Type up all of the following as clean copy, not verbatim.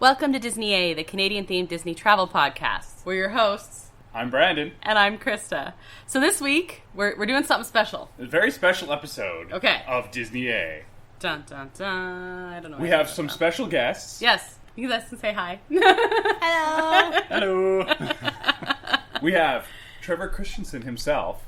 Welcome to Disney A, the Canadian-themed Disney travel podcast. We're your hosts. I'm Brandon. And I'm Krysta. So this week, we're doing something special. A very special episode of Disney A. Dun, dun, dun. I don't know. We have some special guests. Yes. You guys can say hi. Hello. We have Trevor Christensen himself,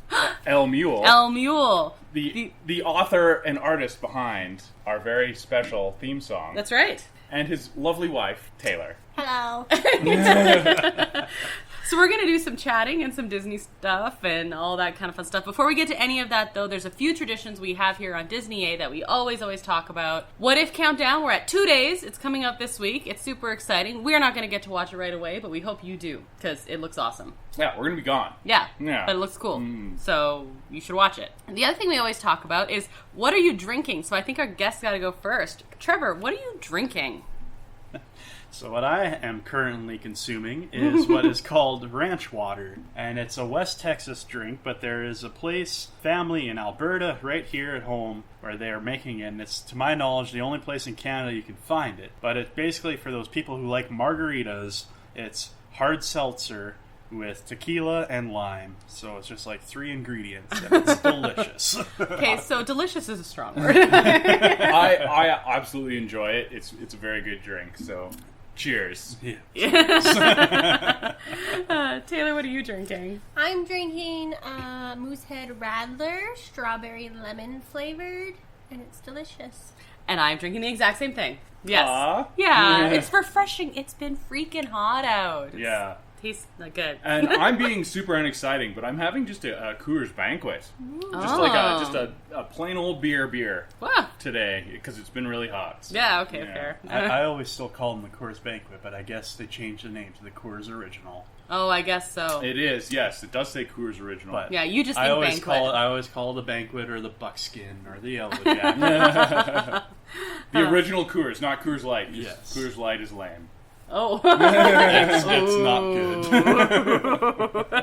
El Mule. El Mule. The author and artist behind our very special theme song. That's right. And his lovely wife, Taylor. Hello. So we're going to do some chatting and some Disney stuff and all that kind of fun stuff. Before we get to any of that, though, there's a few traditions we have here on Disney A that we always talk about. What If Countdown, we're at 2 days. It's coming up this week. It's super exciting. We're not going to get to watch it right away, but we hope you do, because it looks awesome. Yeah, we're going to be gone. Yeah, but it looks cool. So you should watch it. And the other thing we always talk about is, what are you drinking? So I think our guests got to go first. Trevor, what are you drinking? So what I am currently consuming is what is called ranch water. And it's a West Texas drink, but there is a family in Alberta right here at home where they are making it. And it's, to my knowledge, the only place in Canada you can find it. But it's basically for those people who like margaritas. It's hard seltzer with tequila and lime. So it's just like 3 ingredients, and it's delicious. Okay, so delicious is a strong word. I absolutely enjoy it. It's a very good drink, so cheers. Yeah. Taylor, what are you drinking? I'm drinking Moosehead Radler, strawberry lemon flavored, and it's delicious. And I'm drinking the exact same thing. Yes. Yeah. It's refreshing. It's been freaking hot out. Yeah. Tastes good. And I'm being super unexciting, but I'm having just a Coors Banquet. Just a plain old beer Wow. today, because it's been really hot. So, Yeah, okay, fair. I always still call them the Coors Banquet, but I guess they changed the name to the Coors Original. Oh, I guess so. It is, yes. It does say Coors Original. But yeah, you just think Banquet. I always call it the Banquet or the Buckskin or the Yellow Jacket. The original Coors, not Coors Light. Yes. Coors Light is lame. Oh. It's not good.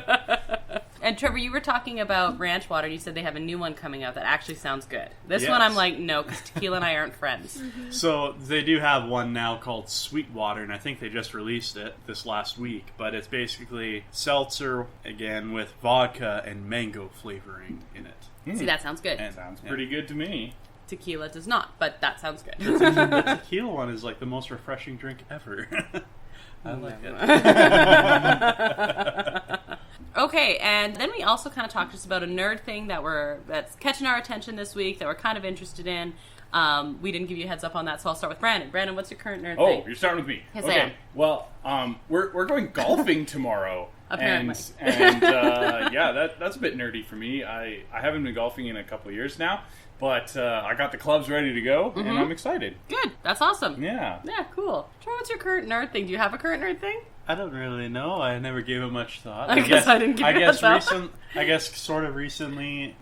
And Trevor, you were talking about ranch water. You said they have a new one coming out that actually sounds good. This Yes. one I'm like, no, because tequila and I aren't friends. So they do have one now called Sweetwater, and I think they just released it this last week. But it's basically seltzer, again, with vodka and mango flavoring in it. See, that sounds good. And, Sounds pretty good to me. Tequila does not, but that sounds good. The tequila one is like the most refreshing drink ever. I like it. Okay, and then we also kind of talked just about a nerd thing that's catching our attention this week that we're kind of interested in. We didn't give you a heads up on that, so I'll start with Brandon. Brandon, what's your current nerd thing? Oh, you're starting with me. Yes, okay. I am. Well, we're going golfing tomorrow. Apparently. And that's a bit nerdy for me. I haven't been golfing in a couple of years now, but I got the clubs ready to go, and I'm excited. Good. That's awesome. Yeah. Yeah, cool. Trevor, what's your current nerd thing? Do you have a current nerd thing? I don't really know. I never gave it much thought. I guess I didn't give it a thought. I guess sort of recently,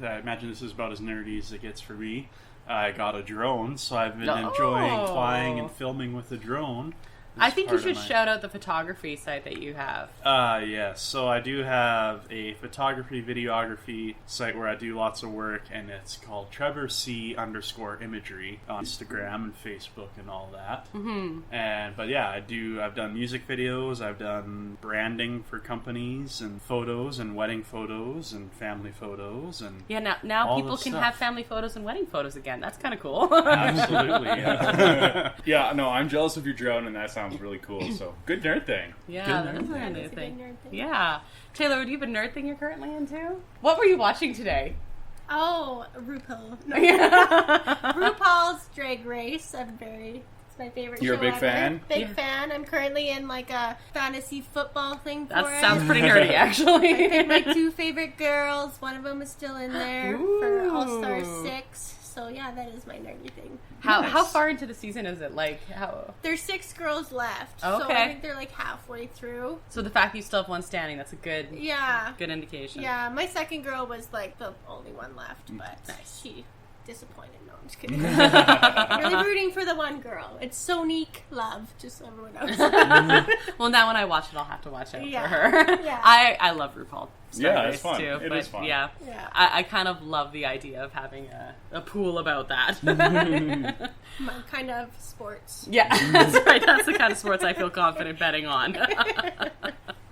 I imagine this is about as nerdy as it gets for me. I got a drone, so I've been enjoying flying and filming with the drone. I think you should shout out the photography site that you have. Yes. So I do have a photography, videography site where I do lots of work, and it's called TrevorC_imagery on Instagram and Facebook and all that. Mm-hmm. But yeah, I've done music videos, I've done branding for companies, and photos, and wedding photos, and family photos, and yeah. Now people can have family photos and wedding photos again. That's kind of cool. Absolutely. Yeah. Yeah. No, I'm jealous of your drone, and that sounds really cool. So good nerd thing. Yeah, that is a nerd thing. Yeah. Taylor, do you have a nerd thing you're currently into? What were you watching today? Oh, RuPaul. No. RuPaul's Drag Race. It's my favorite You're show a big ever. fan? Big fan. I'm currently in like a fantasy football thing for That it. sounds pretty nerdy, actually. I picked my 2 favorite girls. One of them is still in there for All-Star 6. So yeah, that is my nerdy thing. How far into the season is it? Like how? There's 6 girls left. Okay. So I think they're like halfway through. So the fact that you still have one standing, that's a good indication. Yeah, my second girl was like the only one left, but she disappointed. No, I'm just kidding. I'm really rooting for the one girl. It's Sonique Love, just so everyone knows. Well, now when I watch it, I'll have to watch out Yeah. for her. Yeah. I love RuPaul. Yeah, Race it's fun. Too, It but is fun. Yeah, Yeah. I kind of love the idea of having a pool about that. My kind of sports. Yeah, that's right. That's the kind of sports I feel confident betting on.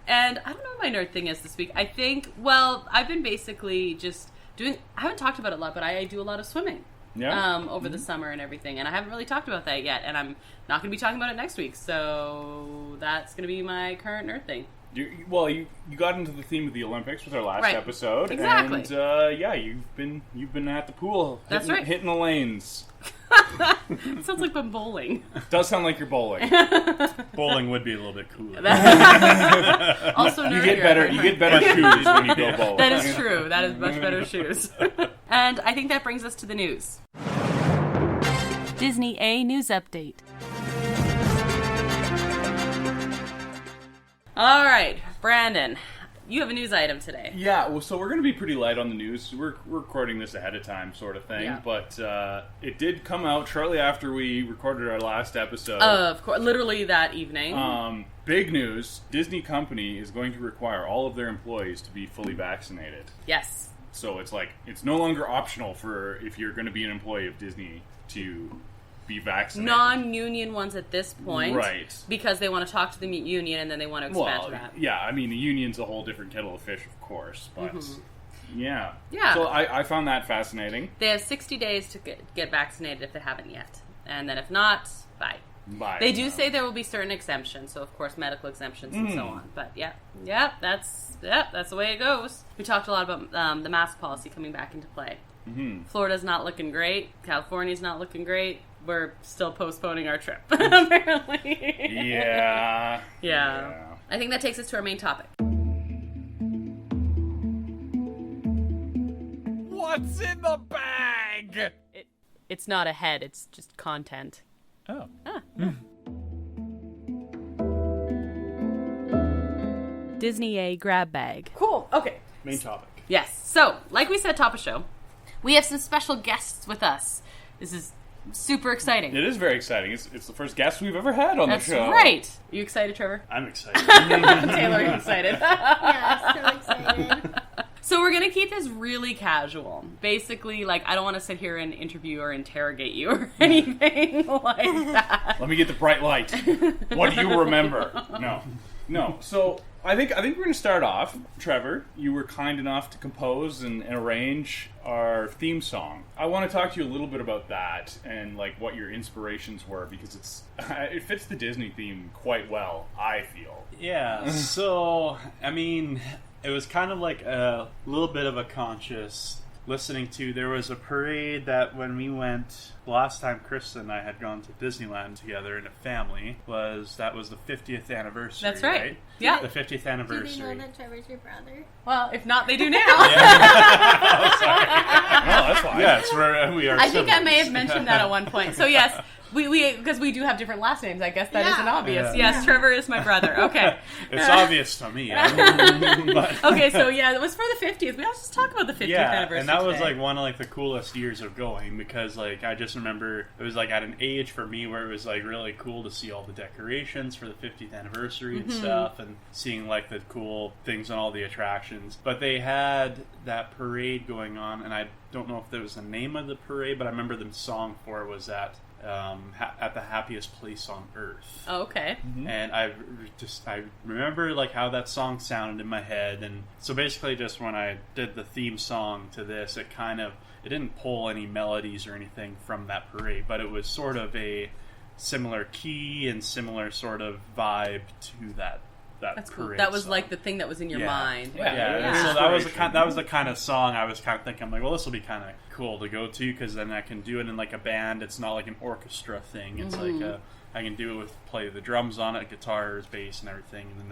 And I don't know what my nerd thing is this week. I think, well, I've been basically just doing, I haven't talked about it a lot, but I do a lot of swimming. Yeah. Over the summer and everything. And I haven't really talked about that yet. And I'm not going to be talking about it next week. So that's going to be my current nerd thing. You got into the theme of the Olympics with our last Right. episode. Exactly. And, yeah, you've been at the pool. That's right. Hitting the lanes. It sounds like I'm bowling. Does sound like you're bowling. Bowling would be a little bit cooler. Also nerdier. You get better shoes when you go bowling. That is true. That is much better shoes. And I think that brings us to the news. Disney A News Update. All right, Brandon, you have a news item today. Yeah, well, so we're going to be pretty light on the news. We're recording this ahead of time, sort of thing. Yeah. But it did come out shortly after we recorded our last episode. Of course, literally that evening. Big news. Disney Company is going to require all of their employees to be fully vaccinated. Yes. So it's no longer optional for if you're going to be an employee of Disney to be vaccinated. Non-union ones at this point. Right. Because they want to talk to the union and then they want to expand Well, that. yeah, I mean, the union's a whole different kettle of fish, of course, but yeah. Yeah. So I found that fascinating. They have 60 days to get vaccinated if they haven't yet. And then if not, bye. Bye. They do say there will be certain exemptions, so of course medical exemptions and so on. But that's the way it goes. We talked a lot about the mask policy coming back into play. Mm-hmm. Florida's not looking great. California's not looking great. We're still postponing our trip, apparently. Yeah. I think that takes us to our main topic. What's in the bag? It's not a head, it's just content. Oh. Disney A grab bag. Cool. Okay. Main topic. Yes. So, like we said, top of show, we have some special guests with us. This is super exciting. It is very exciting. It's the first guest we've ever had on That's the show. right. Are you excited, Trevor? I'm excited. Taylor, are you excited? Yeah, so excited. So we're going to keep this really casual. Basically, like, I don't want to sit here and interview or interrogate you or anything like that. Let me get the bright light. What do you remember? No. So I think we're going to start off. Trevor, you were kind enough to compose and arrange our theme song. I want to talk to you a little bit about that and like what your inspirations were, because it fits the Disney theme quite well, I feel. Yeah, so, I mean, it was kind of like a little bit of a conscious listening to. There was a parade that when we went, the last time Krysta and I had gone to Disneyland together in a family, that was the 50th anniversary. That's right. Yeah. The 50th Do they anniversary. know that Trevor's your brother? Well, if not, they do now. Oh, that's fine. Yes, we are I think I siblings. may have mentioned that at one point. So yes, we because we do have different last names. I guess that is an obvious. Yeah. Yes, Trevor is my brother. Okay. It's obvious to me. But, Okay, so yeah, it was for the 50th. We always just talk about the 50th anniversary. and that was today. like one of like the coolest years of going, because like I just remember it was like at an age for me where it was like really cool to see all the decorations for the 50th anniversary and stuff, and seeing like the cool things on all the attractions. But they had that parade going on, and I don't know if there was the name of the parade, but I remember the song for it was at the happiest place on earth. Oh, okay. And I remember like how that song sounded in my head. And so basically just when I did the theme song to this, it didn't pull any melodies or anything from that parade, but it was sort of a similar key and similar sort of vibe to that That's cool. parade That was song. like the thing that was in your mind. Yeah. So that was the kind of song I was kind of thinking. I'm like, well, this will be kind of cool to go to, because then I can do it in like a band. It's not like an orchestra thing. It's like I can do it with play the drums on it, guitars, bass, and everything, and then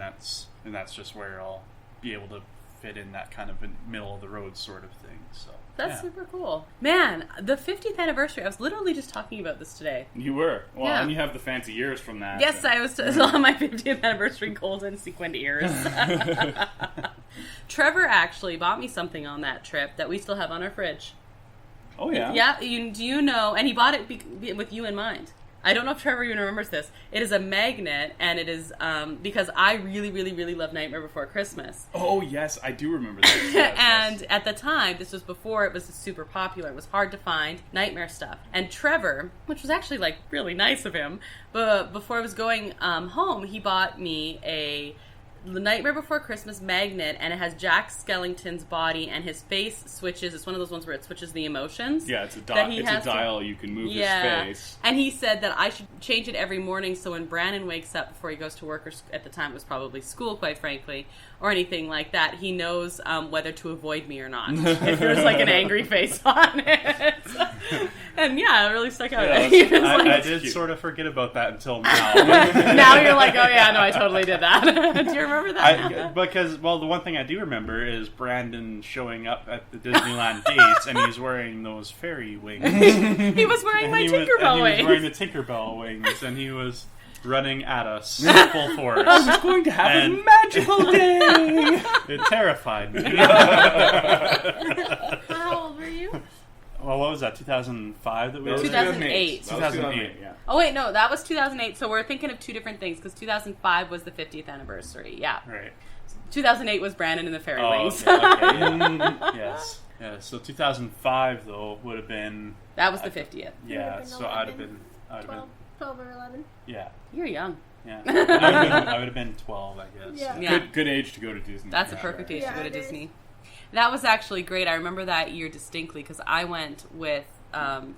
that's just where I'll be able to fit in that kind of middle of the road sort of thing. So That's super cool. Man, the 50th anniversary, I was literally just talking about this today. You were. Well, Yeah. and you have the fancy ears from that. Yes, so. I was on my 50th anniversary golden sequined ears. Trevor actually bought me something on that trip that we still have on our fridge. Oh, yeah. Yeah, do you know? And he bought it with you in mind. I don't know if Trevor even remembers this. It is a magnet, and it is because I really, really, really love Nightmare Before Christmas. Oh, yes, I do remember that. Yes, And yes. at the time, this was before it was super popular. It was hard to find Nightmare stuff. And Trevor, which was actually like really nice of him, but before I was going home, he bought me a Nightmare Before Christmas magnet, and it has Jack Skellington's body, and his face switches. It's one of those ones where it switches the emotions. Yeah, it's a that dial. You can move his face. And he said that I should change it every morning so when Brandon wakes up before he goes to work, or at the time it was probably school, quite frankly, or anything like that, he knows whether to avoid me or not. If there's like an angry face on it. And yeah, it really stuck out. Yeah, I did sort of forget about that until now. Now you're like, oh yeah, no, I totally did that. Do you remember that? Because, well, the one thing I do remember is Brandon showing up at the Disneyland gates, and he's wearing those fairy wings. He was wearing my Tinkerbell wings. He was wearing the Tinkerbell wings, and he was running at us full force. I was going to have a magical day! It terrified me. How old were you? Well, what was that, 2005 that we were 2008. 2008, yeah. Oh wait, no, that was 2008. So we're thinking of two different things because 2005 was the 50th anniversary. Yeah. Right. 2008 was Brandon and the Fairy Wings. Okay, yeah. Yes. Yeah, so 2005, though, would have been... That was the 50th. Yeah, been so 11, I'd have been... 12 or 11. Yeah. You're young. Yeah. I would have been 12, I guess. Yeah. Yeah. Good age to go to Disney. That's a for perfect sure. age to go to it is. Disney. That was actually great. I remember that year distinctly because I went with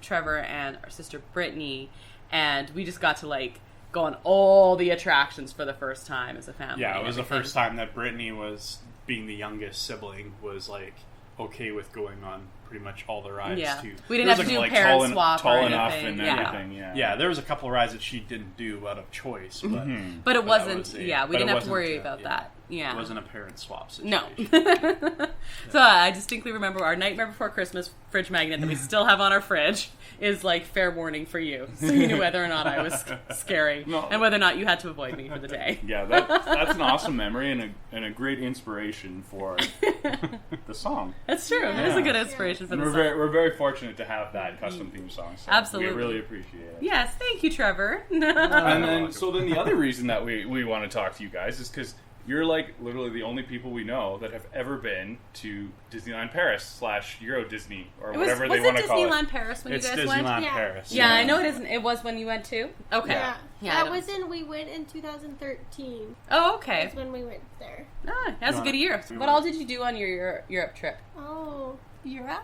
Trevor and our sister Brittany, and we just got to like go on all the attractions for the first time as a family. Yeah, it and was the everything. first time that Brittany was, being the youngest sibling, was like okay with going on pretty much all the rides Yeah. too. We didn't There have was, to do like, parent tall, swap tall or enough anything. and Yeah. everything. Yeah. Yeah, there was a couple of rides that she didn't do out of choice, but But it that wasn't, was we but it didn't have to wasn't, worry about yeah. that. Yeah. It wasn't a parent swap No. situation. So I distinctly remember our Nightmare Before Christmas fridge magnet that we still have on our fridge is like fair warning for you. So you knew whether or not I was scary No. and whether or not you had to avoid me for the day. Yeah, that's an awesome memory and a great inspiration for the song. That's true. It is a good inspiration for And the we're song. we're very fortunate to have that custom theme song. So Absolutely. we really appreciate it. Yes, thank you, Trevor. And then the other reason that we want to talk to you guys is because you're like literally the only people we know that have ever been to Disneyland Paris / Euro Disney or whatever they want to call it. Was it Disneyland Paris when It's you guys went? Disneyland Yeah. Paris. Yeah, I know it isn't. It was when you went too? Okay. Yeah. Yeah, I That don't- was we went in 2013. Oh, okay. That's when we went there. Ah, that was a good year. What all did you do on your Europe trip? Oh, Europe?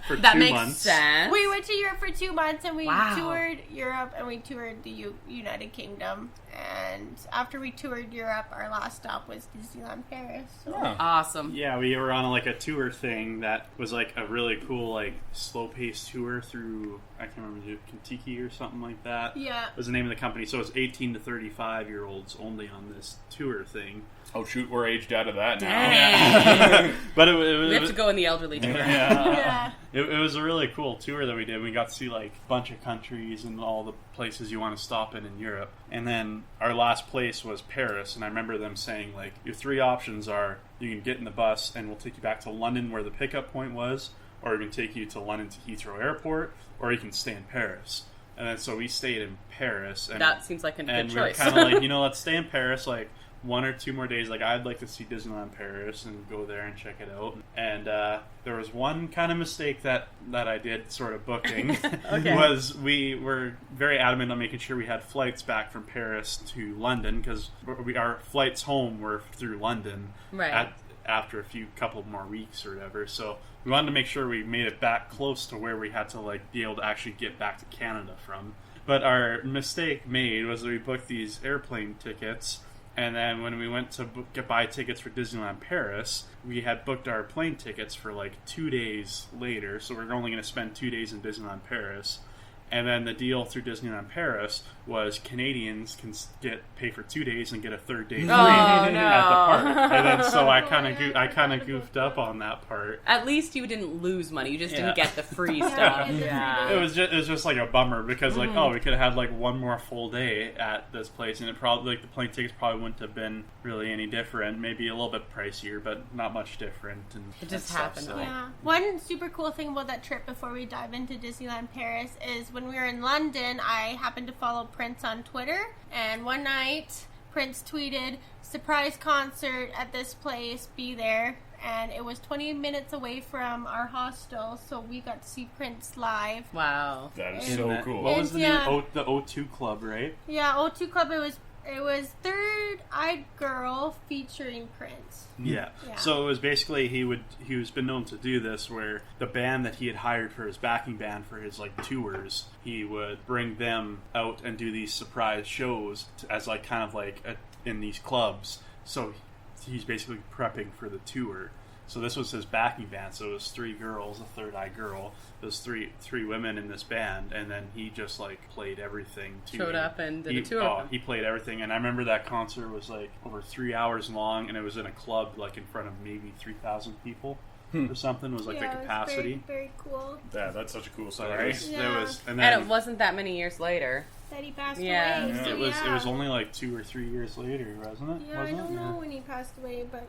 For That 2 makes months. sense. We went to Europe for 2 months, and we Wow. toured Europe, and we toured the United Kingdom. And after we toured Europe, our last stop was Disneyland Paris. So. Yeah. Awesome. Yeah, we were on like a tour thing that was like a really cool, like slow-paced tour through, I can't remember, Kentucky or something like that. Yeah. Was the name of the company. So it's 18 to 35-year-olds only on this tour thing. Oh shoot, we're aged out of that now. Dang. But it We have was to go in the elderly tour. Yeah. it was a really cool tour that we did. We got to see like a bunch of countries and all the places you want to stop in Europe. And then our last place was Paris, and I remember them saying like, your 3 options are you can get in the bus and we'll take you back to London where the pickup point was, or we can take you to London to Heathrow Airport, or you can stay in Paris. And then so we stayed in Paris, and That seems like a and good we were choice. kind of like, let's stay in Paris like 1 or 2 more days. Like, I'd like to see Disneyland Paris and go there and check it out. And there was one kind of mistake that I did sort of booking. Okay. Was we were very adamant on making sure we had flights back from Paris to London, because our flights home were through London Right. after a couple more weeks or whatever. So we wanted to make sure we made it back close to where we had to like be able to actually get back to Canada from. But our mistake made was that we booked these airplane tickets, and then when we went to buy tickets for Disneyland Paris, we had booked our plane tickets for like 2 days later, so we're only going to spend 2 days in Disneyland Paris. And then the deal through Disneyland Paris was Canadians can pay for 2 days and get a third day free at the park. And then so I kind of goofed up on that part. At least you didn't lose money. You just didn't get the free stuff. Yeah. It was just like a bummer because we could have had like one more full day at this place, and it probably like the plane tickets probably wouldn't have been really any different. Maybe a little bit pricier, but not much different. And it just happened. So. Yeah. One super cool thing about that trip before we dive into Disneyland Paris is when we were in London, I happened to follow Prince on Twitter, and one night Prince tweeted, "Surprise concert at this place, be there." And it was 20 minutes away from our hostel, so we got to see Prince live. Wow. That is so cool. What was the yeah. name? The O2 Club, right? Yeah, O2 Club, it was Third Eyed Girl featuring Prince. Yeah. So it was basically he was been known to do this where the band that he had hired for his backing band for his like tours, he would bring them out and do these surprise shows as like kind of like in these clubs. So he's basically prepping for the tour. So this was his backing band. So it was 3 girls, a Third Eye Girl. There's three women in this band, and then he just like played everything. Showed up and did a tour of them. He played everything, and I remember that concert was like over 3 hours long, and it was in a club like in front of maybe 3,000 people or something. It was like the capacity. It was very, very cool. Yeah, that's such a cool So story. and it wasn't that many years later. That he passed Yeah. away. So It was only like 2 or 3 years later, wasn't it? Yeah, wasn't I don't it? know when he passed away, but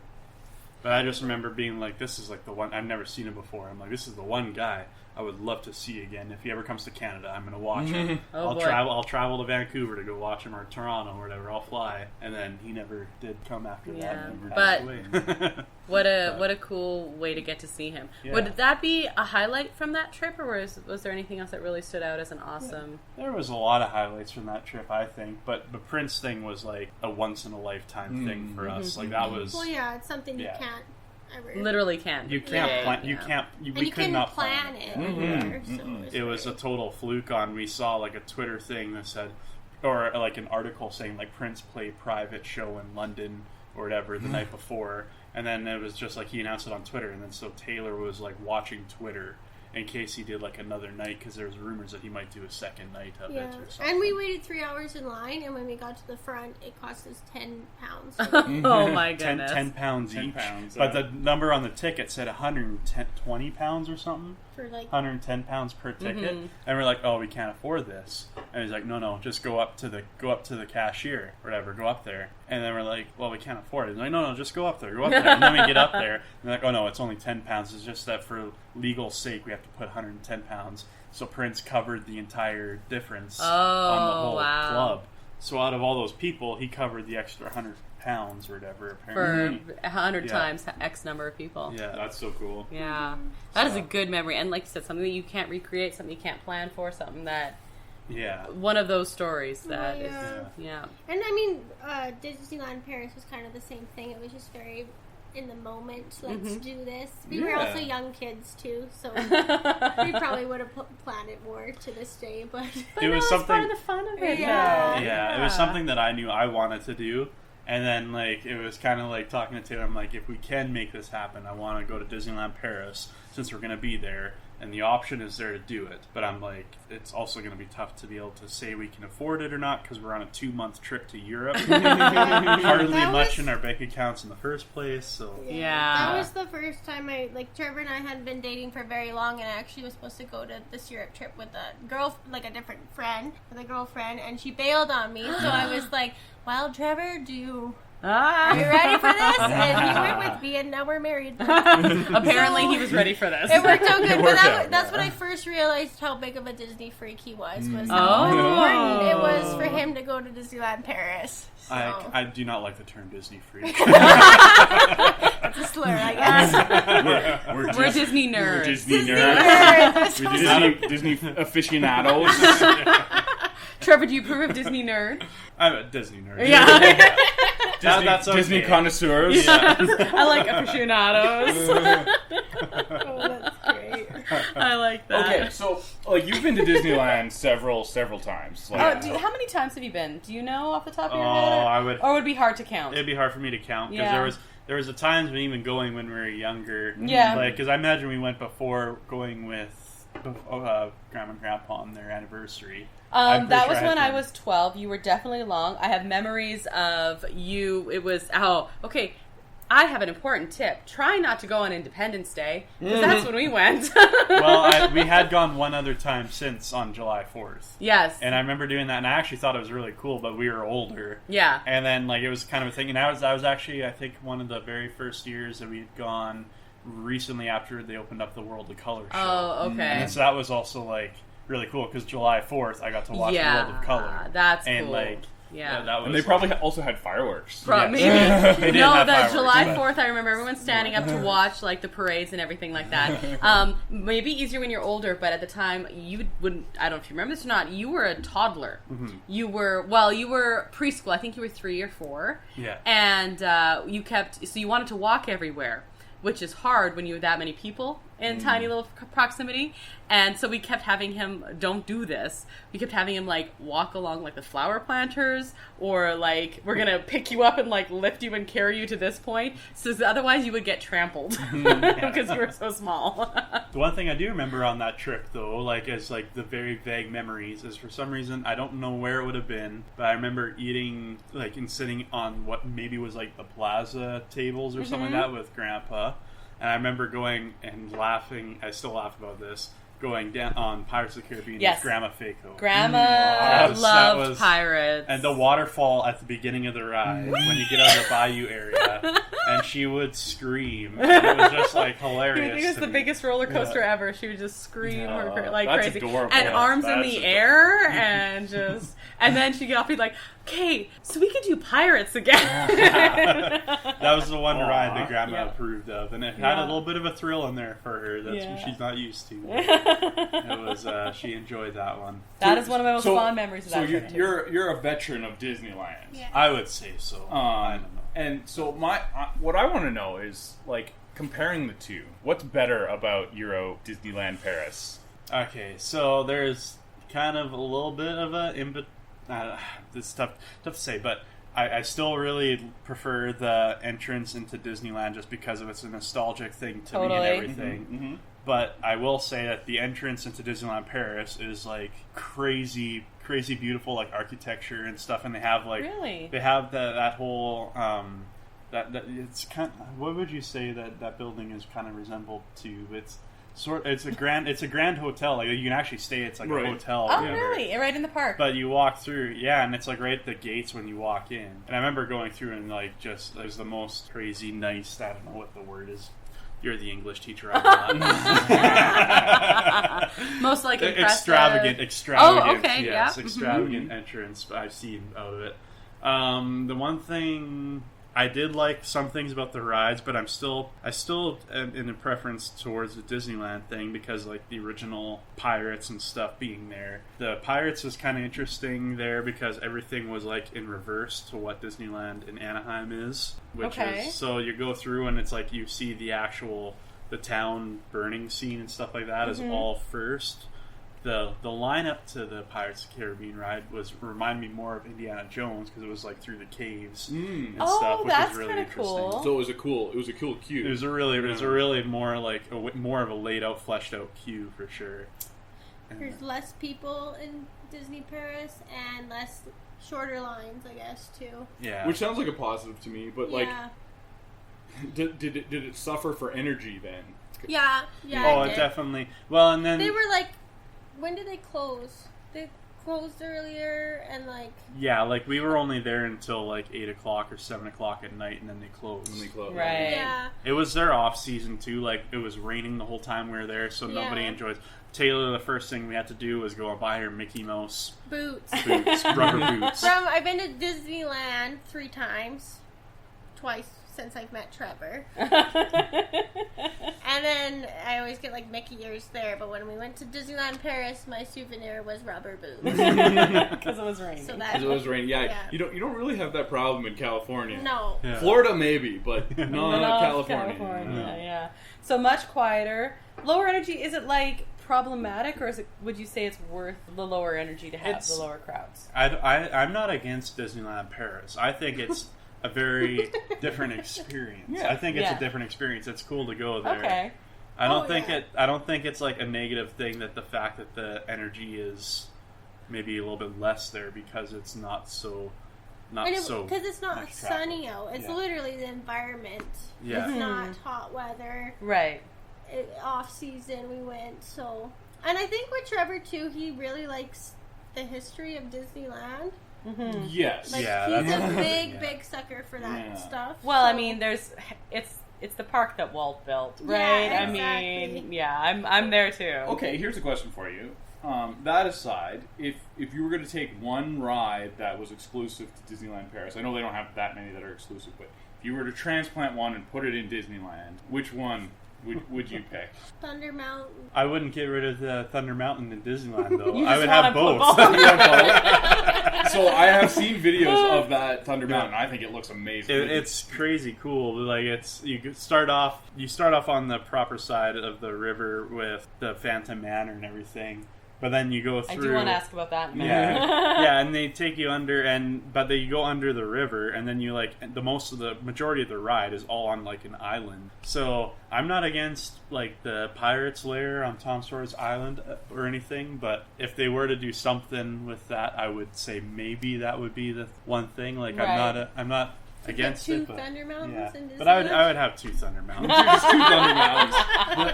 I just remember being like, this is like the one, I've never seen him before. I'm like, this is the one guy I would love to see again. If he ever comes to Canada, I'm going to watch him. Oh, boy. I'll travel to Vancouver to go watch him, or Toronto or whatever. I'll fly. And then he never did come after that. Yeah. Never But- passed away. What a cool way to get to see him. Yeah. Would that be a highlight from that trip, or was there anything else that really stood out as an awesome... There was a lot of highlights from that trip, I think. But the Prince thing was like a once-in-a-lifetime thing for us. Like that was... well, yeah, it's something you Yeah. can't ever. Literally can't. You can't create, plan. yeah. You can't. And We you could couldn't not plan it either, so It was a total fluke. We saw like a Twitter thing that said, or like an article saying like Prince played private show in London or whatever the night before, and then it was just like he announced it on Twitter, and then so Taylor was like watching Twitter in case he did like another night, because there was rumors that he might do a second night of it or something. And we waited 3 hours in line, and when we got to the front, it cost us £10. Oh my goodness. 10 pounds 10 each. pounds, But the number on the ticket said 120 pounds or something. For like 110 pounds per ticket, and we're like, oh, we can't afford this. And he's like, no, just go up to the cashier, or whatever, go up there. And then we're like, well, we can't afford it. He's like, no, just go up there. And then we get up there, and they're like, oh no, it's only 10 pounds. It's just that for legal sake, we have to put 110 pounds. So Prince covered the entire difference on the whole club. So out of all those people, he covered the extra 100 pounds or whatever, apparently. For 100 times X number of people. Yeah, That's so cool. Yeah. That is a good memory. And like you said, something that you can't recreate, something you can't plan for, something that... Yeah. One of those stories that is... Yeah. And I mean, Disneyland Paris was kind of the same thing. It was just very in the moment. Let's do this. We were also young kids too, so we probably would have planned it more to this day. But it was something. Part of the fun of it. Yeah, it was something that I knew I wanted to do. And then, like, it was kind of like talking to Taylor. I'm like, if we can make this happen, I want to go to Disneyland Paris since we're going to be there. And the option is there to do it. But I'm like, it's also going to be tough to be able to say we can afford it or not because we're on a 2-month trip to Europe. Hardly much in our bank accounts in the first place. So Yeah. That was the first time Trevor and I hadn't been dating for very long, and I actually was supposed to go to this Europe trip with a girl, like a different friend, with a girlfriend, and she bailed on me. So I was like, well, Trevor, are you ready for this? And he went with me, and now we're married. Apparently he was ready for this. It worked out good. worked But out, that's when I first realized how big of a Disney freak he was how Oh. important it was for him to go to Disneyland Paris. So. I do not like the term Disney freak. It's a slur, I guess. We're Disney nerds. We're Disney nerds. We're Disney aficionados. Trevor, do you approve of Disney nerd? I'm a Disney nerd. Yeah. That's okay. Disney connoisseurs. I like aficionados. Oh, that's great. I like that. Okay, so like you've been to Disneyland several times. Like, How many times have you been? Do you know off the top of your Oh, head? I would. Or would it be hard to count? It'd be hard for me to count because Yeah. there was a times when even going when we were younger. Yeah. Like, because I imagine we went before going with Grandma and Grandpa on their anniversary. That was when I was 12. You were definitely along. I have memories of you. It was, okay. I have an important tip. Try not to go on Independence Day, because that's when we went. Well, we had gone one other time since on July 4th. Yes. And I remember doing that, and I actually thought it was really cool, but we were older. Yeah. And then, like, it was kind of a thing. And that was actually, I think, one of the very first years that we had gone recently after they opened up the World of Color show. Oh, okay. And so that was also, like, really cool, because July 4th, I got to watch the World of Color. That's and, cool. Like, yeah, that was, and they probably also had fireworks. Maybe. They didn't have that fireworks, July but 4th, I remember everyone standing up to watch like the parades and everything like that. Maybe easier when you're older, but at the time you wouldn't. I don't know if you remember this or not. You were a toddler. Mm-hmm. You were preschool. I think you were 3 or 4. Yeah, and you wanted to walk everywhere, which is hard when you have that many people in tiny little proximity. And so we kept having him, don't do this. We kept having him, like, walk along, like, the flower planters, or, like, we're going to pick you up and, like, lift you and carry you to this point. So otherwise you would get trampled because you were so small. The one thing I do remember on that trip, though, like, as, like, the very vague memories, is for some reason, I don't know where it would have been, but I remember eating, like, and sitting on what maybe was, like, the plaza tables or something like that with Grandpa. And I remember going and laughing, I still laugh about this, going down on Pirates of the Caribbean with Grandma Faco. Grandma loved pirates. And the waterfall at the beginning of the ride, when you get out of the bayou area, and she would scream. And it was just, like, hilarious. I think it was the biggest roller coaster ever. She would just scream like that's crazy. Adorable. And arms in the air, and just... And then she'd get off and be like, okay, so we could do pirates again. That was the one ride that Grandma approved of. And it had a little bit of a thrill in there for her. That's what she's not used to. It was, she enjoyed that one. That is one of my most fond memories of that trip. So you're a veteran of Disneyland. Yeah. I would say so. I don't know. And so what I want to know is, like, comparing the two. What's better about Euro Disneyland Paris? Okay, so there's kind of a little bit of a it's tough to say, but I still really prefer the entrance into Disneyland just because of it's a nostalgic thing to me and everything. Mm-hmm. But I will say that the entrance into Disneyland Paris is, like, crazy beautiful, like, architecture and stuff, and they have, like, they have that whole that it's kind of, what would you say that building is kind of resembled to? It's a grand hotel. Like, you can actually stay. It's like a hotel. Oh, really? Right in the park. But you walk through, and it's like right at the gates when you walk in. And I remember going through and, like, just it was the most crazy, nice. I don't know what the word is. You're the English teacher. Most like extravagant. Oh, okay, yes, extravagant entrance I've seen out of it. The one thing. I did like some things about the rides, but I still am in a preference towards the Disneyland thing because, like, the original Pirates and stuff being there. The Pirates was kind of interesting there because everything was, like, in reverse to what Disneyland in Anaheim is, which is, so you go through and it's like you see the town burning scene and stuff like that is all first. The lineup to the Pirates of the Caribbean ride remind me more of Indiana Jones because it was, like, through the caves and stuff, which was really interesting. Cool. So it was a cool queue. It was a really more like more of a laid out, fleshed out queue for sure. There's less people in Disney Paris and less shorter lines, I guess, too. Yeah, which sounds like a positive to me, but like, did it suffer for energy then? Yeah. Oh, it definitely. Well, and then they were like. When did they close? They closed earlier and, like... Yeah, like, we were only there until, like, 8 o'clock or 7 o'clock at night, and then they closed. Right. Yeah. It was their off-season, too. Like, it was raining the whole time we were there, so nobody enjoyed... Taylor, the first thing we had to do was go and buy her Mickey Mouse... Boots. Rubber boots. I've been to Disneyland 3 times. Twice since I've met Trevor. And then I always get, like, Mickey ears there, but when we went to Disneyland Paris, my souvenir was rubber boots. Because it was raining. Because it was raining. Yeah. You don't really have that problem in California. No. Yeah. Florida maybe, but not California. Yeah. So much quieter. Lower energy, is it, like, problematic, or would you say it's worth the lower energy to have the lower crowds? I'm not against Disneyland Paris. I think it's a very different experience. Yeah. I think it's a different experience. It's cool to go there. Okay. I don't think it's like a negative thing that the fact that the energy is maybe a little bit less there because it's not so because it's not much sunny traffic. out. It's literally the environment. Yeah. It's not hot weather. Right. Off season we went, so. And I think with Trevor too, he really likes the history of Disneyland. Mm-hmm. Yes. Like, Yeah, he's a that's- big sucker for that stuff. Well, so. I mean, it's the park that Walt built, right? Yeah, I exactly. mean, I'm there too. Okay, here's a question for you. That aside, if you were going to take one ride that was exclusive to Disneyland Paris, I know they don't have that many that are exclusive, but if you were to transplant one and put it in Disneyland, which one would you pick? Thunder Mountain. I wouldn't get rid of the Thunder Mountain in Disneyland though. You I just would wanna have put both. both. You have both? So I have seen videos of that Thunder Mountain. I think it looks amazing. It's crazy cool. Like you start off on the proper side of the river with the Phantom Manor and everything. But then you go through. I do want to ask about that in a minute. Yeah, and they take you under, but you go under the river, and then you the majority of the ride is all on like an island. So I'm not against like the Pirates Lair on Tom Sawyer's Island or anything, but if they were to do something with that, I would say maybe that would be the one thing. Like Right. I'm not against two it, but Thunder Mountains in but I Disneyland? would have two Thunder Mountains. Just two Thunder Mountains.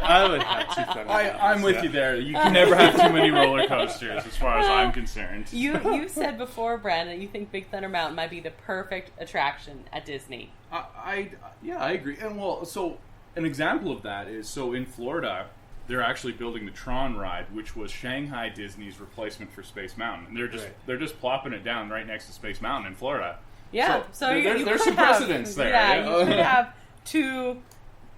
I would have two Thunder Mountains. I'm with you there. You can never have too many roller coasters, as far as I'm concerned. You said before, Brandon, you think Big Thunder Mountain might be the perfect attraction at Disney. I agree. And well, so an example of that is in Florida, they're actually building the Tron ride, which was Shanghai Disney's replacement for Space Mountain. And they're just plopping it down right next to Space Mountain in Florida. Yeah, so there's could some have, precedence there. Yeah, you could have two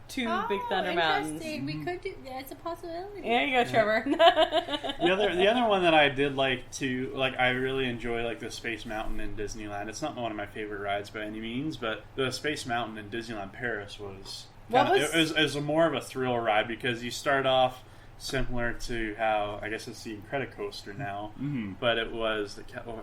Big Thunder interesting. Mountains. We could do. That's a possibility. There you go, Trevor. The other one that I did like to I really enjoy like the Space Mountain in Disneyland. It's not one of my favorite rides by any means, but the Space Mountain in Disneyland Paris was it was a more of a thrill ride because you start off similar to how I guess it's the Incredicoaster now, but it was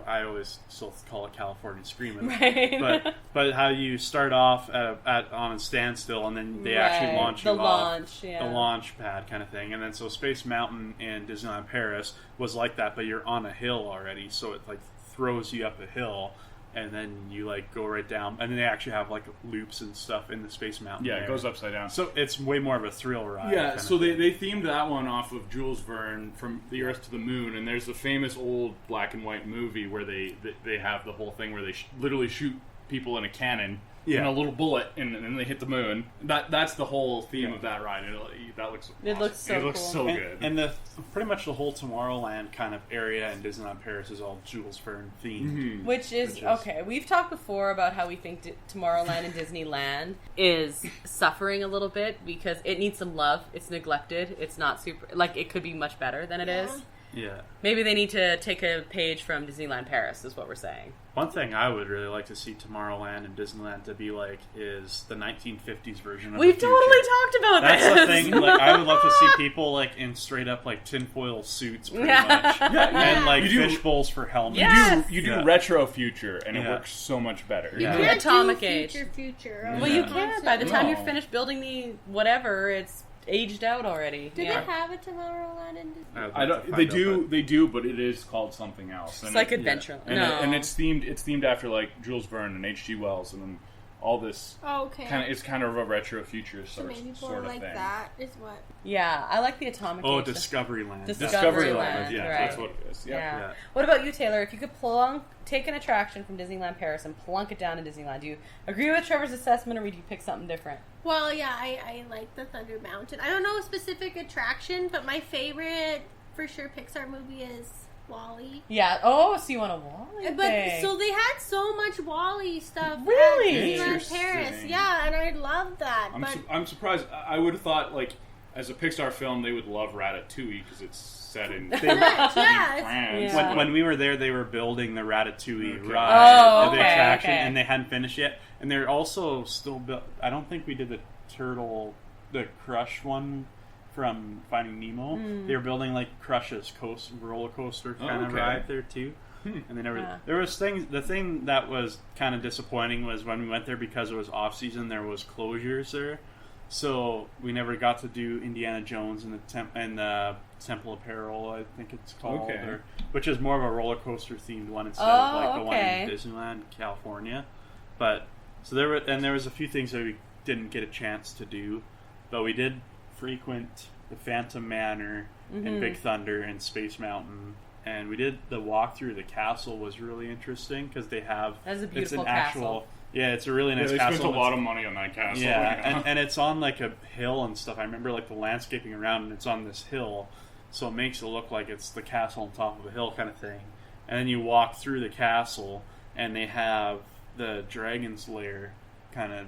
I always still call it California Screamin', right? but how you start off on a standstill and then they actually launch you off the launch pad kind of thing, and then so Space Mountain in Disneyland Paris was like that, but you're on a hill already, so it like throws you up a hill. And then you like go right down, and then they actually have like loops and stuff in the Space Mountain. Yeah, it goes upside down. So it's way more of a thrill ride. Yeah, so they themed that one off of Jules Verne, From the Earth to the Moon, and there's a famous old black and white movie where they have the whole thing where they literally shoot people in a cannon in a little bullet, and then they hit the moon. That's the whole theme of that ride. That looks awesome. It looks so cool. So good. And pretty much the whole Tomorrowland kind of area in Disneyland Paris is all Jules Verne themed. Which is okay. We've talked before about how we think Tomorrowland and Disneyland is suffering a little bit because it needs some love. It's neglected. It's not super. Like, it could be much better than it is. Yeah. Maybe they need to take a page from Disneyland Paris, is what we're saying. One thing I would really like to see Tomorrowland and Disneyland to be like is the 1950s version of We've the future. totally talked about That's this. the thing. Like, I would love to see people like in straight up like tinfoil suits, pretty much, and like fish bowls for helmets. Yes. You do retro future, and it works so much better. You You can't Atomic do Age. future. Well, you can. By the time you're No. finished building the whatever, it's aged out already. Do they have a Tomorrowland in Disney? I don't. They do, but it is called something else. It's like Adventure. And it's themed after like Jules Verne and H.G. Wells, and then all this. Oh, okay. It's kind of a retro future So maybe more sort of like thing. that is what. Yeah, I like the Atomic Age. Discoveryland. Discoveryland, Yeah, right. that's what it is. Yeah. What about you, Taylor? If you could take an attraction from Disneyland Paris and plunk it down in Disneyland, do you agree with Trevor's assessment, or would you pick something different? Well, yeah, I like the Thunder Mountain. I don't know a specific attraction, but my favorite, for sure, Pixar movie is WALL-E. Yeah. Oh, so you want a Wall-E But thing. so they had so much WALL-E stuff Really? at Disneyland Paris. Interesting. Yeah, and I love that. I'm surprised. I would have thought like as a Pixar film they would love Ratatouille because it's set in yeah, France. Yeah. When we were there, they were building the Ratatouille Okay. ride, Oh, the okay, attraction, okay. and they hadn't finished yet. And they're also still I don't think we did the Crush one from Finding Nemo. They were building like Crush's roller coaster kind of ride there too. And they never. There was things. The thing that was kind of disappointing was when we went there because it was off season. There was closures there. So we never got to do Indiana Jones and the Temple of Peril, I think it's called, Okay. which is more of a roller coaster themed one instead of like the one okay. in Disneyland, California. But so there was a few things that we didn't get a chance to do, but we did frequent the Phantom Manor and Big Thunder and Space Mountain. And we did the walk through the castle was really interesting because they have That's a it's beautiful an actual it's a really nice They castle. spent a lot of money on that castle. Yeah, and it's on like a hill and stuff. I remember like the landscaping around, and it's on this hill, so it makes it look like it's the castle on top of a hill kind of thing. And then you walk through the castle, and they have the Dragon's Lair kind of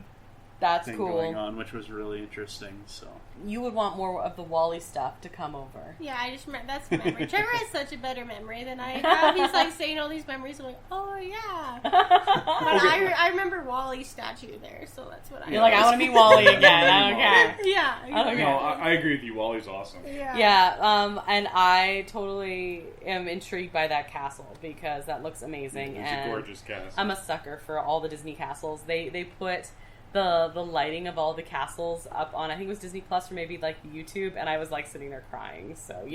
That's thing cool. going on, which was really interesting. So You would want more of the Wally stuff to come over. Yeah, I just remember that's memory. Trevor has such a better memory than I have. He's like saying all these memories. I'm like, oh yeah. But I remember Wally's statue there, so that's what I. You're like, I want to meet Wally again. I don't care. Yeah. I don't No, care. I agree with you. Wally's awesome. Yeah. Yeah, and I totally am intrigued by that castle because that looks amazing. It's and a gorgeous castle. I'm a sucker for all the Disney castles. They put the lighting of all the castles up on, I think it was Disney Plus or maybe like YouTube, and I was like sitting there crying. So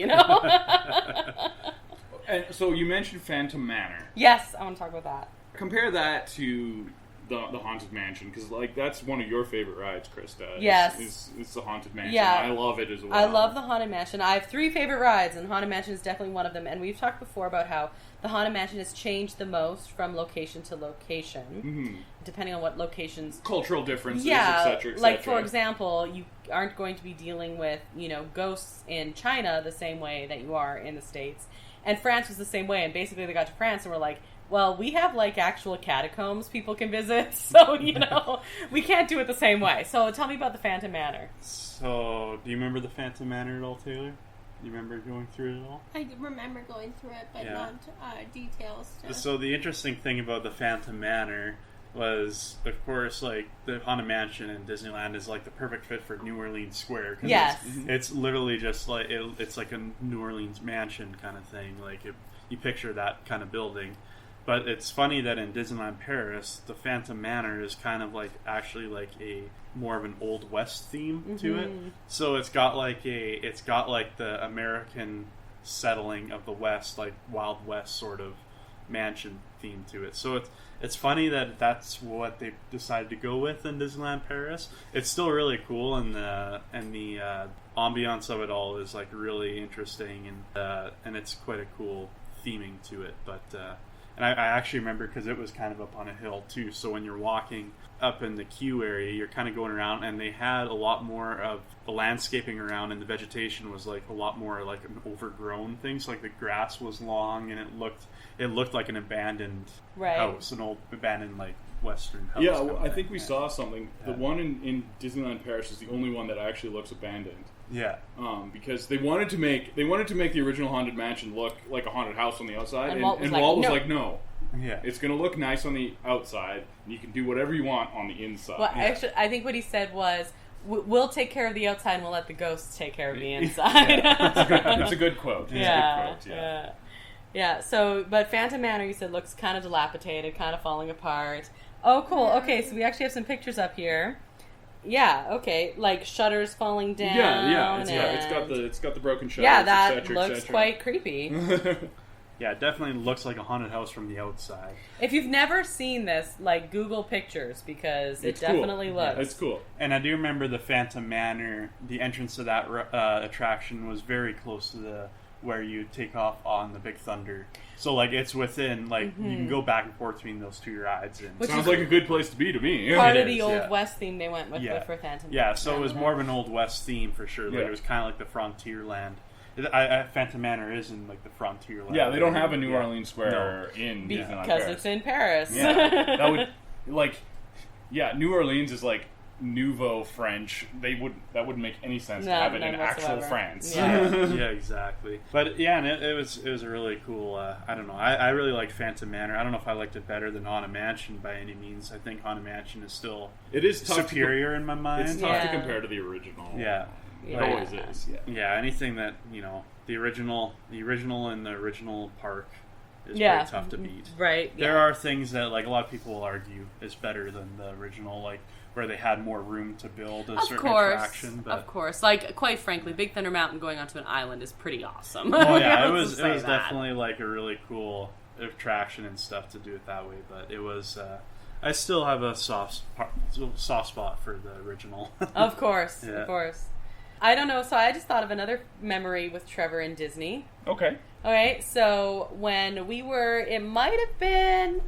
And so you mentioned Phantom Manor. Yes, I want to talk about that. Compare that to the Haunted Mansion, because like that's one of your favorite rides, Krysta. Yes. It's the Haunted Mansion. Yeah. I love it as well. I love the Haunted Mansion. I have 3 favorite rides, and Haunted Mansion is definitely one of them. And we've talked before about how the Haunted Mansion has changed the most from location to location, depending on what locations. Cultural differences, Yeah, etc. Et like for cetera. example, you aren't going to be dealing with ghosts in China the same way that you are in the States. And France was the same way. And basically, they got to France and were like, well, we have like actual catacombs people can visit, so we can't do it the same way. So tell me about the Phantom Manor. So, do you remember the Phantom Manor at all, Taylor? You remember going through it at all? I remember going through it, but Yeah. not details. So the interesting thing about the Phantom Manor was, of course, like the Haunted Mansion in Disneyland is like the perfect fit for New Orleans Square. 'Cause Yes. it's literally just like it's like a New Orleans mansion kind of thing. Like you picture that kind of building. But it's funny that in Disneyland Paris, the Phantom Manor is kind of like actually like a more of an Old West theme to it. So it's got like the American settling of the West, like Wild West sort of mansion theme to it. So it's funny that that's what they decided to go with in Disneyland Paris. It's still really cool, and the ambiance of it all is like really interesting, and it's quite a cool theming to it. But and I actually remember because it was kind of up on a hill too. So when you're walking up in the queue area, you're kind of going around, and they had a lot more of the landscaping around, and the vegetation was like a lot more like an overgrown thing. So like the grass was long, and it looked like an abandoned house, an old abandoned like Western house. Yeah, kind well, of I thing. think we saw something. The one in Disneyland Paris is the only one that actually looks abandoned. Yeah. Because they wanted to make the original Haunted Mansion look like a haunted house on the outside, And Walt was like, no. Yeah. It's going to look nice on the outside, and you can do whatever you want on the inside. Well, actually, I think what he said was, "We'll take care of the outside, and we'll let the ghosts take care of the inside." It's a good quote. It's a good quote. Yeah. So, but Phantom Manor, you said, looks kind of dilapidated, kind of falling apart. Oh, cool. Okay, so we actually have some pictures up here. Yeah. Okay. Like shutters falling down. It's got the broken shutters. Yeah, that et cetera, looks et cetera. quite creepy. Yeah, it definitely looks like a haunted house from the outside. If you've never seen this, like Google pictures because it It's cool. definitely looks. It's cool. And I do remember the Phantom Manor. The entrance to that attraction was very close to where you take off on the Big Thunder. So like it's within you can go back and forth between those 2 rides. And Which Sounds is like a good place to be to me. part It of the is, Old yeah. West theme they went with for Phantom. Yeah, so it was Manor. more of an Old West theme for sure. Like Yeah. it was kind of like the frontier land. Phantom Manor is in like the frontier land. Yeah, they don't have a New Orleans Square in Disneyland because Paris. it's in Paris. Yeah, that would New Orleans is like Nouveau French. That wouldn't make any sense to have it in none actual whatsoever. France. Yeah. Yeah, exactly. But yeah, and it was a really cool. I don't know. I really liked Phantom Manor. I don't know if I liked it better than Haunted Mansion by any means. I think Haunted Mansion is still It is tough superior in my mind. It's tough Yeah. to compare to the original. Yeah. It Yeah. always is. Yeah. Yeah, anything that the original and the original park is Yeah. pretty tough to beat. Right. There are things that like a lot of people will argue is better than the original, like where they had more room to build a Of certain course, attraction. But of course. Like, quite frankly, Big Thunder Mountain going onto an island is pretty awesome. oh yeah, it Let's was say that. definitely like a really cool attraction and stuff to do it that way. But it was. I still have a soft spot for the original. Of course, Yeah. of course. I don't know, so I just thought of another memory with Trevor and Disney. Okay. Okay, so it might have been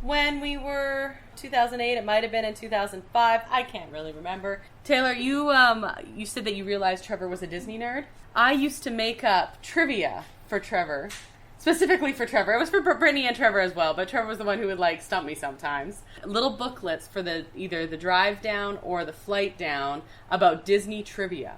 when we were 2008, it might have been in 2005, I can't really remember. Taylor, you said that you realized Trevor was a Disney nerd. I used to make up trivia for Trevor. Specifically for Trevor. It was for Brittany and Trevor as well, but Trevor was the one who would like stump me sometimes. Little booklets for either the drive down or the flight down about Disney trivia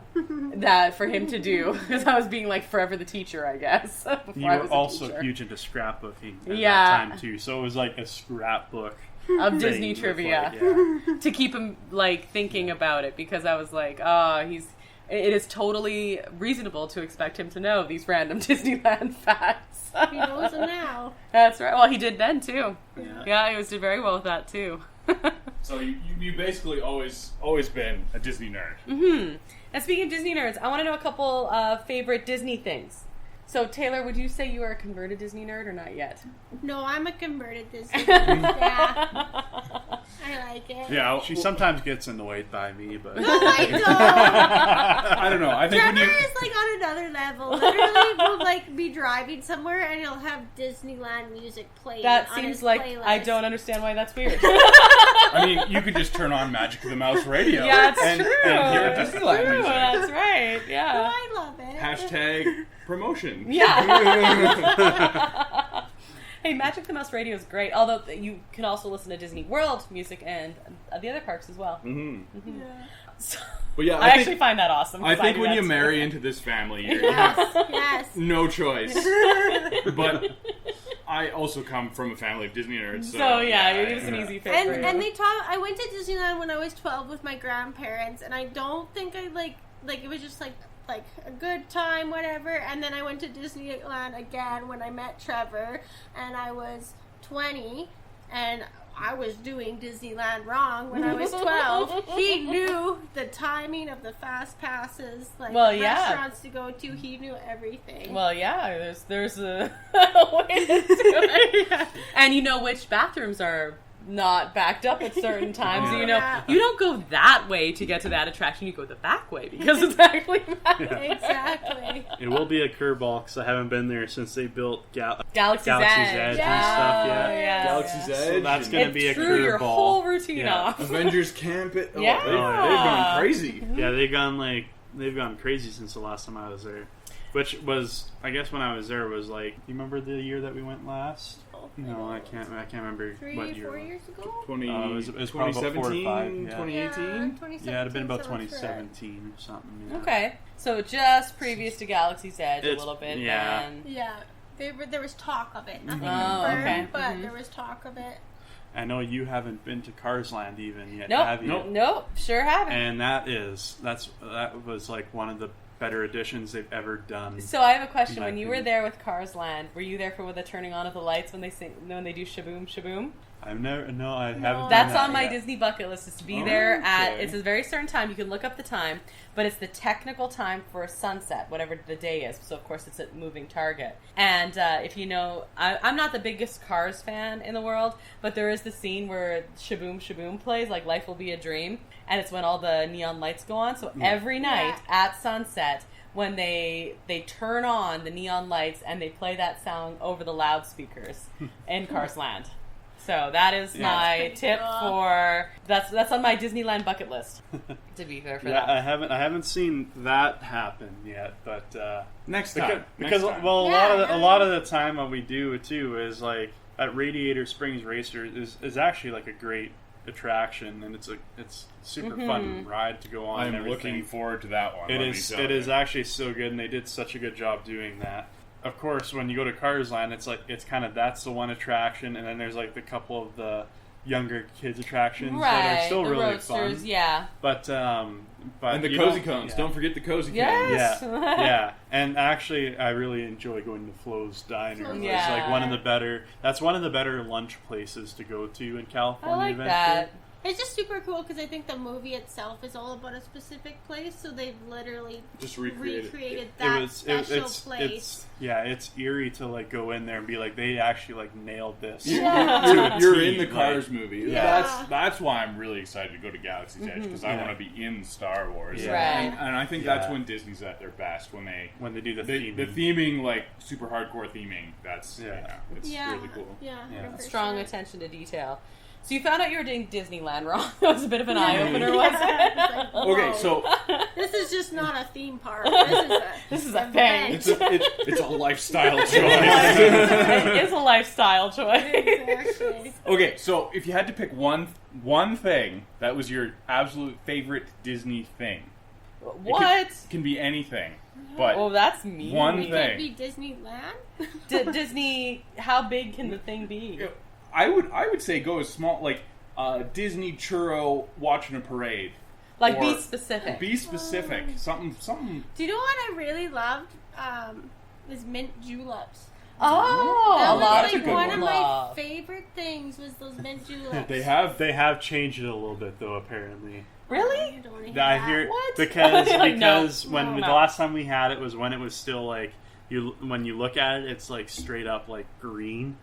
that for him to do, because I was being like forever the teacher, I guess. You I were was a also teacher. huge into scrapbooking at Yeah. that time too, so it was like a scrapbook Of thing Disney with, trivia. like, yeah. To keep him like thinking about it, because I was like, it is totally reasonable to expect him to know these random Disneyland facts. He knows them now. That's right. Well, he did then too. Yeah. Yeah, he did very well with that too. So you basically always been a Disney nerd. Mm-hmm. And speaking of Disney nerds, I want to know a couple favorite Disney things. So, Taylor, would you say you are a converted Disney nerd or not yet? No, I'm a converted Disney. Yeah, I like it. Yeah, She sometimes gets annoyed by me, but No, I don't. I don't know. I think Trevor when you is like on another level. Literally, we'll like be driving somewhere and he'll have Disneyland music playing. That on seems his like playlist. I don't understand why that's weird. I mean, you could just turn on Magic of the Mouse radio Yeah, it's and, true. and hear That's Disneyland true. music. That's right. No, Yeah. I love it. Hashtag promotion. Yeah. Hey, Magic the Mouse Radio is great. Although you can also listen to Disney World music and the other parks as well. Mm-hmm. Yeah. So, But yeah, I actually find that awesome. I 'cause think do when that you too. marry into this family, you have Yes. no choice. But I also come from a family of Disney nerds, So yeah, it was an easy pick. for you. And they taught. I went to Disneyland when I was 12 with my grandparents, and I don't think I like it was just like a good time, whatever. And then I went to Disneyland again when I met Trevor, and I was 20, and I was doing Disneyland wrong when I was 12. He knew the timing of the fast passes, like Well, yeah. restaurants to go to. He knew everything. Well, yeah, there's a way to do it. And you know which bathrooms are not backed up at certain times. Yeah. You know, Yeah. you don't go that way to get to that attraction. You go the back way because it's actually back. Exactly. it will be a curveball because I haven't been there since they built Galaxy's Edge. and stuff. Yeah, Galaxy's Edge. so that's and gonna It be a threw your curveball. whole routine Yeah. off. Avengers Camp. They've Yeah. gone crazy. Yeah, they've gone crazy since the last time I was there. Which was, I guess, when I was there was like, you remember the year that we went last? No, I can't remember what year. 4 years ago? 20, It was probably about 4 or 5, 2017, yeah. 2018. Yeah, it'd have been about sounds correct. 2017 or something. Yeah. Okay, so just previous to Galaxy's Edge a It's- little bit. yeah. Then. Yeah, there was talk of it. Nothing Oh, confirmed, okay. but Mhm. there was talk of it. I know you haven't been to Cars Land even yet, Nope. have you? Nope, sure haven't. And that was like one of the better additions they've ever done. So I have a question. In my When you were opinion. there with Cars Land, were you there for the turning on of the lights when they do Shaboom Shaboom? I haven't done That's that on my yet. Disney bucket list, is to be there at, Okay. it's a very certain time, you can look up the time, but it's the technical time for sunset, whatever the day is, so of course it's a moving target. And if you know, I'm not the biggest Cars fan in the world, but there is the scene where Shaboom Shaboom plays, like Life Will Be a Dream, and it's when all the neon lights go on, so every night at sunset, when they turn on the neon lights and they play that song over the loudspeakers in Cars Land. So that is my That's tip pretty cool. for that's on my Disneyland bucket list. To be fair for Yeah, that. I haven't seen that happen yet, but Next time. because Next time. well, Yeah, a lot of the time what we do too is like at Radiator Springs Racer is actually like a great attraction, and it's super fun ride to go on. and I'm everything. looking forward to that one. It let me is. tell It you. is actually so good, and they did such a good job doing that. Of course, when you go to Cars Land, it's kind of that's the one attraction, and then there's like the couple of the younger kids attractions that are still the really roadsters, fun. yeah. But And the you cozy don't- cones. yeah. Don't forget the cozy Yes. cones. Yeah, yeah, and actually, I really enjoy going to Flo's Diner. Flo's It's like one of Diner. the better. That's one of the better lunch places to go to in I California. like Adventure. that. It's just super cool because I think the movie itself is all about a specific place, so they've literally Just recreated that special place. It's eerie to like go in there and be like, they actually like nailed this. You're in the Cars movie. Yeah. That's why I'm really excited to go to Galaxy's Edge, because I want to be in Star Wars. Yeah. Right. And I think that's when Disney's at their best, when they do the theming. The theming, like super hardcore theming. That's it's really cool. Yeah. A strong attention to detail. So you found out you were doing Disneyland wrong. That was a bit of an eye-opener, wasn't it? Like, Okay, so this is just not a theme park. This is a thing. it's a lifestyle choice. It is a lifestyle choice. Exactly. Okay, so if you had to pick one thing that was your absolute favorite Disney thing, What? It can be anything, but Oh, that's mean. one Could thing. it be Disneyland? Disney, how big can the thing be? I would say go as small, like Disney churro watching a parade. Like, Or be specific. Be specific. Something. Do you know what I really loved? Is mint juleps. Oh, That a was lot like of people one of my love. favorite things was those mint juleps. They have changed it a little bit though, apparently. Really? I don't wanna hear I that. hear What? because Like, no. when No. the last time we had it was when it was still like when you look at it, it's like straight up like green.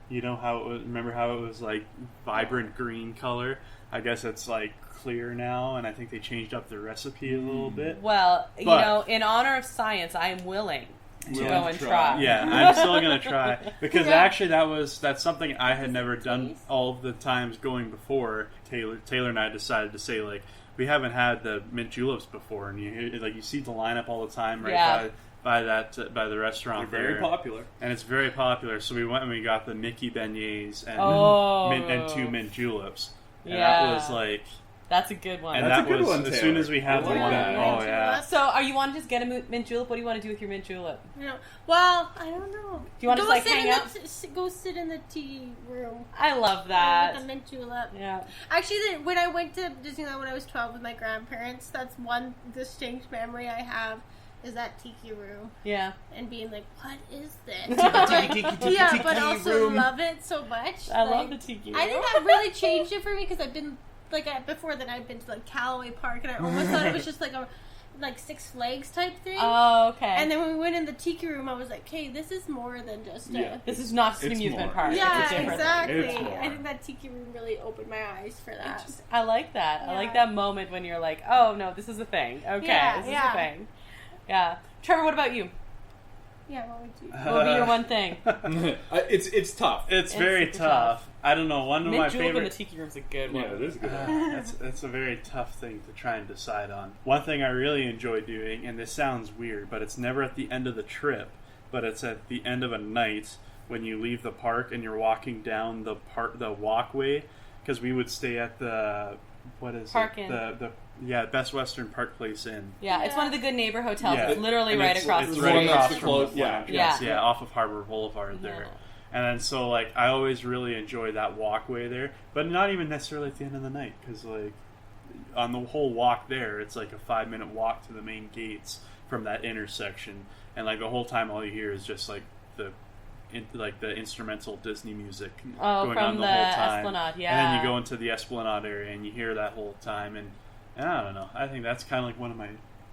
You know how it was, remember how it was like vibrant green color? I guess it's like clear now, and I think they changed up the recipe a little bit. Well, you But- know, in honor of science, I am willing to Willing go to and try. try. Yeah, I'm still gonna try because Yeah. actually that's something I had never done all the times going before. Taylor and I decided to say like we haven't had the mint juleps before, and you see the lineup all the time right Yeah. by the restaurant. They're very there. popular. And it's very popular. So we went and we got the Mickey beignets and Oh. and 2 mint juleps. And Yeah. that was like, That's a good one. and That's that a good was one, as Taylor. soon as we had I the like one. that. Oh yeah. So, are you want to just get a mint julep? What do you want to do with your mint julep? No. Well, I don't know. Do you want to Go like sit hang in out? Go sit in the tea room. I love With that. the mint julep. Yeah. Actually, when I went to Disneyland when I was 12 with my grandparents, that's one distinct memory I have, is that tiki room. Yeah. And being like, what is this? Yeah, but also room. love it so much. I Like, love the tiki. I think that really changed it for me because I've been, before that I'd been to like Callaway Park and I almost thought it was just like a Six Flags type thing. Oh, okay. And then when we went in the tiki room, I was like, "Hey, this is more than just a." Yeah. this is not an It's amusement more. park. Yeah, it's a different exactly. It's more. I think that tiki room really opened my eyes for that. I like that. I like that moment when you're like, oh no, this is a thing. Okay, Yeah, this is yeah. a thing. Yeah. Trevor, what about you? Yeah, what would you? What would be your one thing? It's tough. It's very super tough. I don't know. One of my Mint julep in favorite. the tiki room's a good one. Yeah, it is good. It's a very tough thing to try and decide on. One thing I really enjoy doing, and this sounds weird, but it's never at the end of the trip, but it's at the end of a night when you leave the park and you're walking down the walkway, because we would stay at the Park Inn. the Best Western Park Place Inn. Yeah, it's one of the Good Neighbor hotels. Yeah. It's literally And right it's across the right street. across the from close- the yeah. Yeah. yeah, off of Harbor Boulevard there. Yeah. And then so like I always really enjoy that walkway there, but not even necessarily at the end of the night, because like on the whole walk there, it's like a 5-minute walk to the main gates from that intersection, and like the whole time all you hear is just like the instrumental Disney music going from on the the whole time. Esplanade, And yeah. then you go into the Esplanade area and you hear that whole time, and I don't know. I think that's kind of like one of my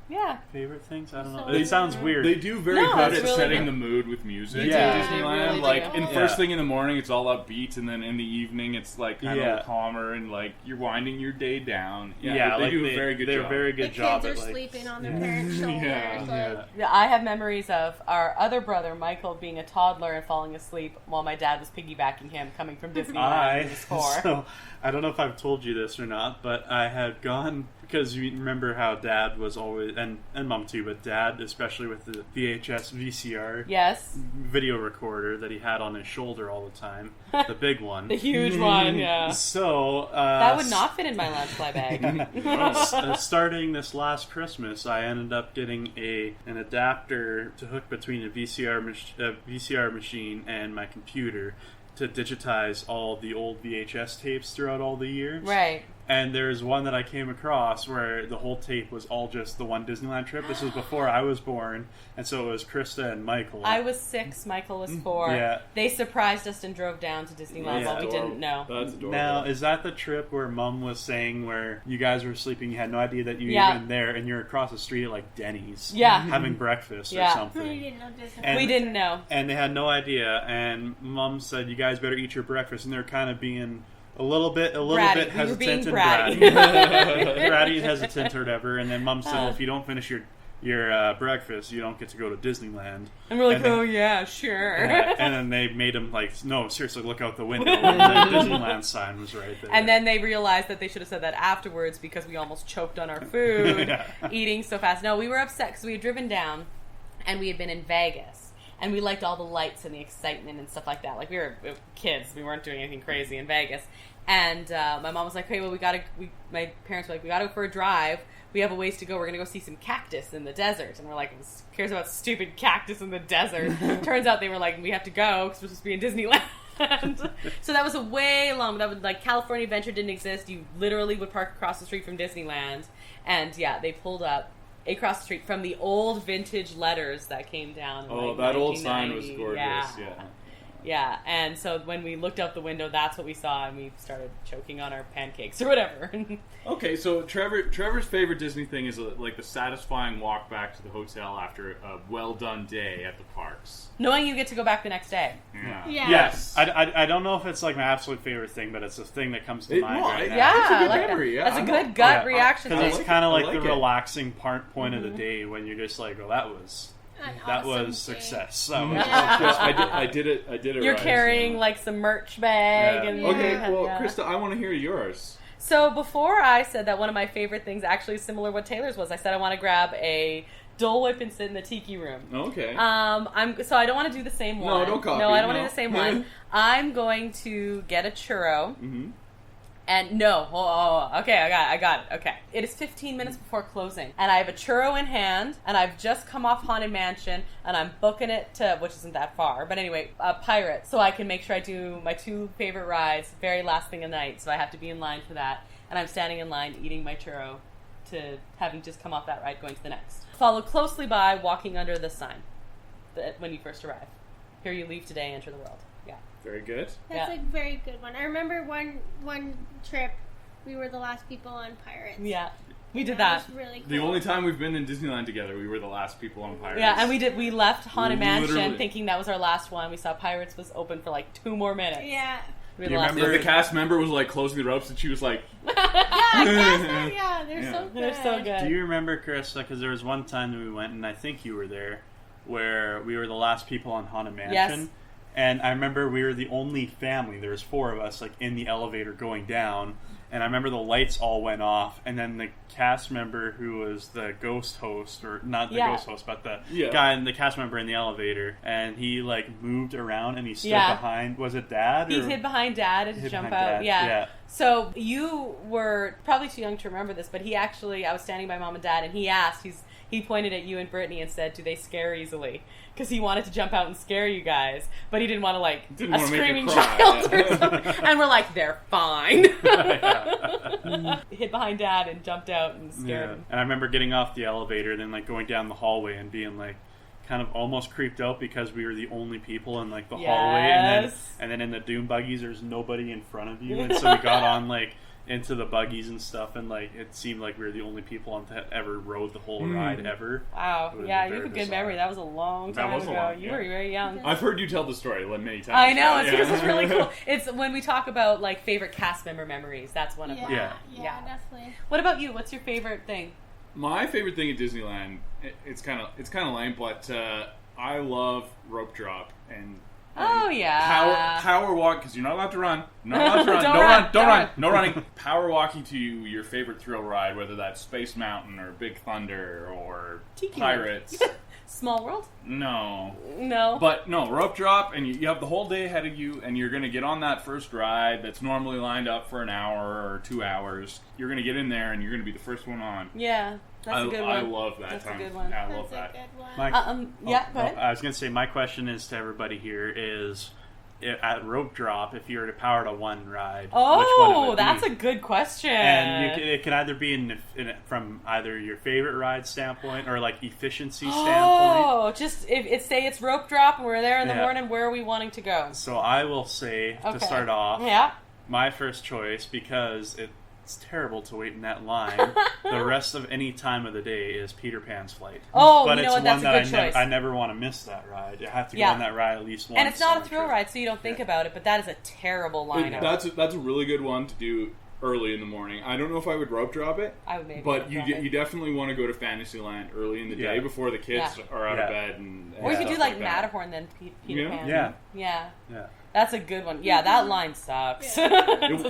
Yeah. favorite things. I don't know. So It sounds weird. They do very No, good it's at really setting good. the mood with music Yeah. at They Disneyland. really Like do. in first thing in the morning, it's all upbeat, and then in the evening, it's like kind Yeah. of calmer and like you're winding your day down. yeah, they like do a very good they're job. a very The good job kids are at like sleeping on their parents' shoulders. Yeah. Like, Yeah, I have memories of our other brother, Michael, being a toddler and falling asleep while my dad was piggybacking him coming from Disneyland in his car. So I don't know if I've told you this or not, but I had gone because you remember how Dad was always and Mom too, but Dad especially with the VHS VCR Yes. video recorder that he had on his shoulder all the time, the big one. The huge one, yeah. So That would not fit in my lunch fly bag. starting this last Christmas, I ended up getting an adapter to hook between a VCR machine and my computer to digitize all the old VHS tapes throughout all the years. Right. And there's one that I came across where the whole tape was all just the one Disneyland trip. This was before I was born, and so it was Krysta and Michael. I was 6, Michael was 4. Yeah. They surprised us and drove down to Disneyland while we didn't know. That's adorable. Now, is that the trip where Mom was saying where you guys were sleeping, you had no idea that you were Yeah. even there, and you're across the street at like Denny's Yeah. having breakfast Yeah. or We something? didn't know Disney. And- We didn't know. And they had no idea, and Mom said, you guys better eat your breakfast, and they're kind of being a little bit Bratty. bit We were being hesitant and bratty. bratty and hesitant or whatever. And then Mom said, well, if you don't finish your breakfast, you don't get to go to Disneyland. And we're like, And then- oh yeah, sure. And then they made him like, no, seriously, look out the window. And the Disneyland sign was right there. And then they realized that they should have said that afterwards because we almost choked on our food Yeah. eating so fast. No, we were upset because we had driven down and we had been in Vegas. And we liked all the lights and the excitement and stuff like that. Like, we were kids. We weren't doing anything crazy in Vegas. And my mom was like, hey, well, my parents were like, we gotta go for a drive. We have a ways to go. We're gonna go see some cactus in the desert. And we're like, who cares about stupid cactus in the desert? Turns out they were like, we have to go because we're supposed to be in Disneyland. So that was a way long, that would, like, California Adventure didn't exist. You literally would park across the street from Disneyland. And yeah, they pulled up across the street from the old vintage letters that came down in, Oh, like, that old sign was 1990. gorgeous. Yeah. Yeah. Yeah, and so when we looked out the window, that's what we saw, and we started choking on our pancakes or whatever. Okay, so Trevor's favorite Disney thing is like the satisfying walk back to the hotel after a well done day at the parks. Knowing you get to go back the next day. Yeah. Yeah. Yes. I don't know if it's like my absolute favorite thing, but it's a thing that comes to mind right now. Yeah, That's a good I like memory, that. yeah. That's a I'm good not- gut Yeah, reaction. Because I it's like kind of it. I like the like it. relaxing point of the day when you're just like, well, that was Awesome success. day. That was Yeah, I did it. You're right, carrying so. like some merch bag. Yeah. And Okay, well, yeah. Krysta, I want to hear yours. So before I said that one of my favorite things actually is similar to what Taylor's was, I said I want to grab a Dole Whip and sit in the tiki room. Okay. So I don't want to do the same one. don't copy, No, I don't want to no. do the same one. I'm going to get a churro. Mm-hmm. And no, okay, I got it. Okay, it is 15 minutes before closing, and I have a churro in hand, and I've just come off Haunted Mansion, and I'm booking it to, which isn't that far, but anyway, Pirates, so I can make sure I do my 2 favorite rides, very last thing of the night. So I have to be in line for that, and I'm standing in line eating my churro to having just come off that ride, going to the next. Followed closely by walking under the sign when you first arrive. Here you leave today, enter the world. Yeah. Very good. That's Yeah. a very good one. I remember one trip, we were the last people on Pirates. Yeah, we did that. was really cool. The only time we've been in Disneyland together, we were the last people on Pirates. Yeah, and we left Haunted Mansion Literally. thinking that was our last one. We saw Pirates was open for like 2 more minutes. Yeah. We were You the last remember one. the cast member was like closing the ropes, and she was like, Yeah, they're Yeah. so good. They're so good. Do you remember, Krysta? Because there was one time that we went, and I think you were there, where we were the last people on Haunted Mansion. Yes. And I remember we were the only family. There was 4 of us, like in the elevator going down. And I remember the lights all went off, and then the cast member who was the ghost host, or not the Yeah. ghost host, but the Yeah. guy, the cast member in the elevator, and he like moved around and he stood Yeah. behind. Was it Dad? He or- hid behind Dad to Hid jump behind out. Dad, Yeah. yeah. So you were probably too young to remember this, but I was standing by Mom and Dad, and he pointed at you and Brittany and said, "Do they scare easily?" Because he wanted to jump out and scare you guys, but he didn't want to Didn't a wanna make you screaming cry. child or something. And we're like, they're fine. Hid behind Dad and jumped out and scared him. And I remember getting off the elevator, then like going down the hallway and being like kind of almost creeped out because we were the only people in like the hallway, Yes. and then in the Doom buggies there's nobody in front of you, and so we got on like into the buggies and stuff, and like it seemed like we were the only people that ever rode the whole ride ever. Wow. It was Yeah, you very have a good bizarre. memory. That was a long That time was a ago. long- You yeah. were very young. I've heard you tell the story many times. I know, it's Yeah. because it's really cool. It's when we talk about like favorite cast member memories. That's one of them. Yeah, Yeah. definitely. What about you? What's your favorite thing? My favorite thing at Disneyland, it's kind of lame, but I love rope drop and Oh yeah. power walk, because you're not allowed to run. Not allowed to run. Don't Don't run, run. don't run. No running. Power walking to your favorite thrill ride, whether that's Space Mountain or Big Thunder or Tiki Pirates. Small World? No. No. But no, rope drop, and you have the whole day ahead of you, and you're going to get on that first ride that's normally lined up for an hour or 2 hours. You're going to get in there, and you're going to be the first one on. yeah, that's a good one. I love that That's a time. good one. Yeah, I love That's that. a good one. My- Yeah, go ahead. I was gonna say my question is to everybody here is, at rope drop, if you were to power to one ride, which one Oh, it would that's be. a good question. And it can either be from either your favorite ride standpoint or like efficiency standpoint. Oh, just if say it's rope drop and we're there in the Yeah. morning, where are we wanting to go? So I will say, to start off, Yeah. my first choice, because it's terrible to wait in that line the rest of any time of the day, is Peter Pan's Flight. Oh, but you know it's what? That's one a that good choice. I never want to miss that ride. I have to go Yeah. on that ride at least once. And it's not on a thrill trip. ride, so you don't think about it, but that is a terrible lineup. That's a really good one to do early in the morning. I don't know if I would rope drop it, I would maybe but rope you drop it. you definitely want to go to Fantasyland early in the day Yeah. before the kids Yeah. are out of Yeah. bed and Or you could stuff do like that. Matterhorn then Peter Yeah. Pan. Yeah. Yeah. Yeah. That's a good one. Yeah, that line sucks. It's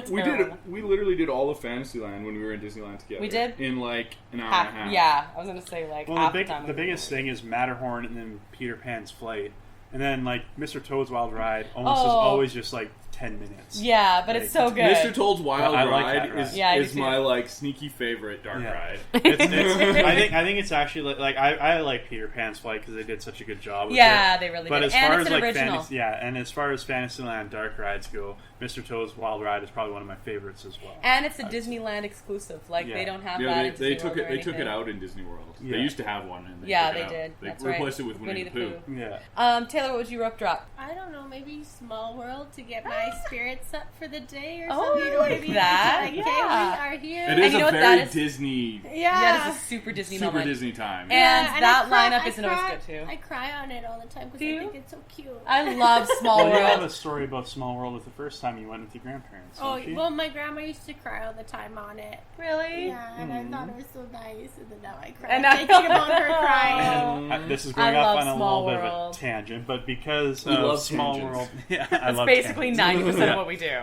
a We terrible did. one. We literally did all of Fantasyland when we were in Disneyland together. We did? in like an hour Half, and a half. yeah, I was gonna say like Well, half the time. biggest thing is Matterhorn and then Peter Pan's Flight. And then, like, Mr. Toad's Wild Ride almost is Oh. always just, like, 10 minutes. Yeah, but it's so good. Mr. Toad's Wild I like Ride that ride. Yeah, I do is too. my like sneaky favorite dark Yeah. ride. I think it's actually, I like Peter Pan's Flight because they did such a good job with it. Yeah, they really But did. as And far it's as, an like, original. and as far as Fantasyland dark rides go, Mr. Toad's Wild Ride is probably one of my favorites as well. And it's a Disneyland exclusive. Like, Yeah. they don't have that Yeah, in they Disney took World it. or They took it anything. out in Disney World. Yeah. They used to have one. And Yeah, took they it out. did. They That's replaced right. it with Winnie the Pooh. Yeah. Taylor, what would you rope drop? I don't know, maybe Small World to get my spirits up for the day or Oh, something. You know what I like mean? that, Like, okay, yeah. we are here. It And is you know a what that very is? Disney, Yeah, it's a super Disney super moment. Disney time. And Yeah, that I cry- lineup I isn't always cry- good too. I cry on it all the time because Do I you? think it's so cute. I love Small Well, you have a World. story about Small World with the first time you went with your grandparents, Oh, don't you? well, my grandma used to cry all the time on it. Really? Yeah, and I thought it was so nice, and then now I cry. And now- thinking about her crying. This is going I off love on a Small little bit World. of a tangent, but because We love Small tangents. World, yeah, I That's love basically tangents. 90% of what we do.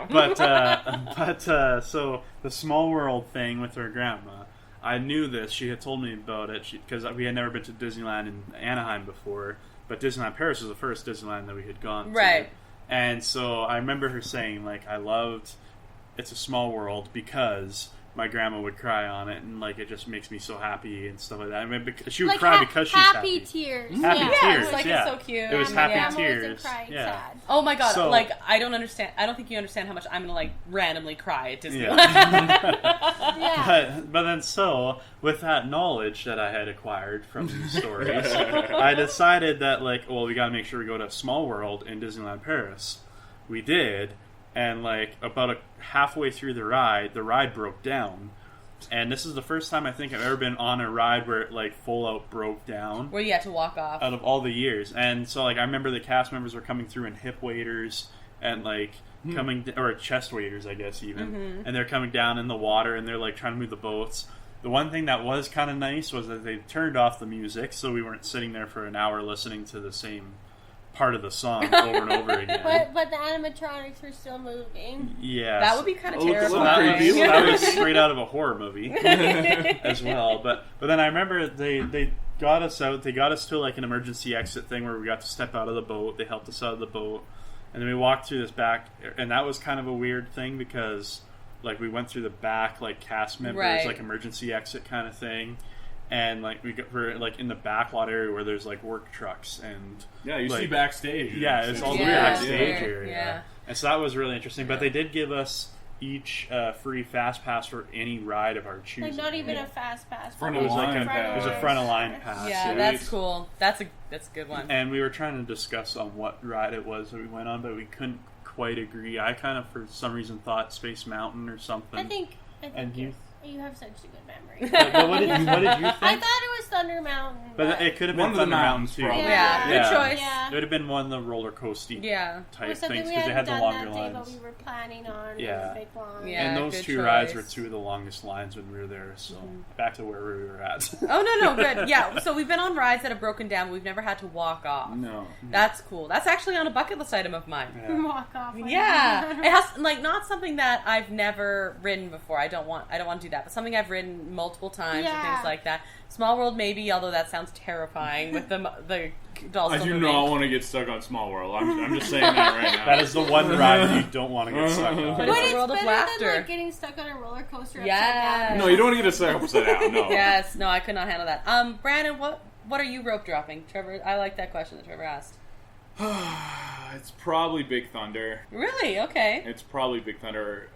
So the Small World thing with her grandma, I knew this. She had told me about it because we had never been to Disneyland in Anaheim before, but Disneyland Paris was the first Disneyland that we had gone to. Right. And so I remember her saying, like, I loved It's a Small World because my grandma would cry on it, and like it just makes me so happy and stuff like that. I mean, she would Like cry because she's happy happy. tears. Happy yeah. tears, it's like yeah. it's so cute. It was Yeah, happy my grandma tears. wasn't crying Yeah. sad. Oh my god! So- like I don't understand. I don't think you understand how much I'm gonna like randomly cry at Disneyland. Yeah. But then, so with that knowledge that I had acquired from these stories, I decided that like, well, we got to make sure we go to Small World in Disneyland Paris. We did, and like about halfway through the ride broke down. And this is the first time I think I've ever been on a ride where it like full out broke down Where you had to walk off. out of all the years. And so like I remember the cast members were coming through in hip waders and like or chest waders, I guess even. And they're coming down in the water and they're like trying to move the boats. The one thing that was kind of nice was that they turned off the music, so we weren't sitting there for an hour listening to the same part of the song over and over again. But the animatronics were still moving. Yeah, That would be kind of Oh, it's a so little terrifying. creepy. that was straight out of a horror movie as well. But then I remember they got us out. They got us to like an emergency exit thing where we got to step out of the boat. They helped us out of the boat, and then we walked through this back. And that was kind of a weird thing because like we went through the back like cast members Right. like emergency exit kind of thing. And like we're like in the backlot area where there's like work trucks and Yeah, you like, see backstage. yeah, it's all the Yeah, backstage weird. area. Yeah. And so that was really interesting. But they did give us each free fast pass for any ride of our choosing. Like, not even a fast pass. Front It of was like line a, pass. it was a front of line pass. Yeah, So that's we- cool. That's a good one. And we were trying to discuss on what ride it was that we went on, but we couldn't quite agree. I kind of, for some reason, thought Space Mountain or something. I think And you- you have such a good memory. But what did you think? I thought it was Thunder Mountain. But it could have One been of the Thunder Mountain mountains, too. probably. Yeah, good Yeah. choice. Yeah. It would have been one of the roller coaster Yeah. Or type something things we because they had hadn't the done longer that day, but lines. we were planning on. Yeah. The big lines. Yeah. And those good two rides were choice. two of the longest lines when we were there. So back to where we were at. Oh no, good. Yeah, so we've been on rides that have broken down. We've never had to walk off. No. That's cool. That's actually on a bucket list item of mine. Yeah. Walk off. Yeah, it has like not something that I've never ridden before. I don't want to do that, but something I've ridden multiple times and Yeah. things like that. Small World maybe, although that sounds terrifying with the dolls. I still do moving. not want to get stuck on Small World. I'm just saying that right now. That is the one ride you don't want to get stuck on. But But it's a it's world of better laughter. than like getting stuck on a roller coaster. upside Yes. down. No, you don't want to get stuck upside down. No. Yes, no, I could not handle that. Brandon, what are you rope dropping? Trevor, I like that question that Trevor asked. It's probably Big Thunder. Really? Okay. It's probably Big Thunder,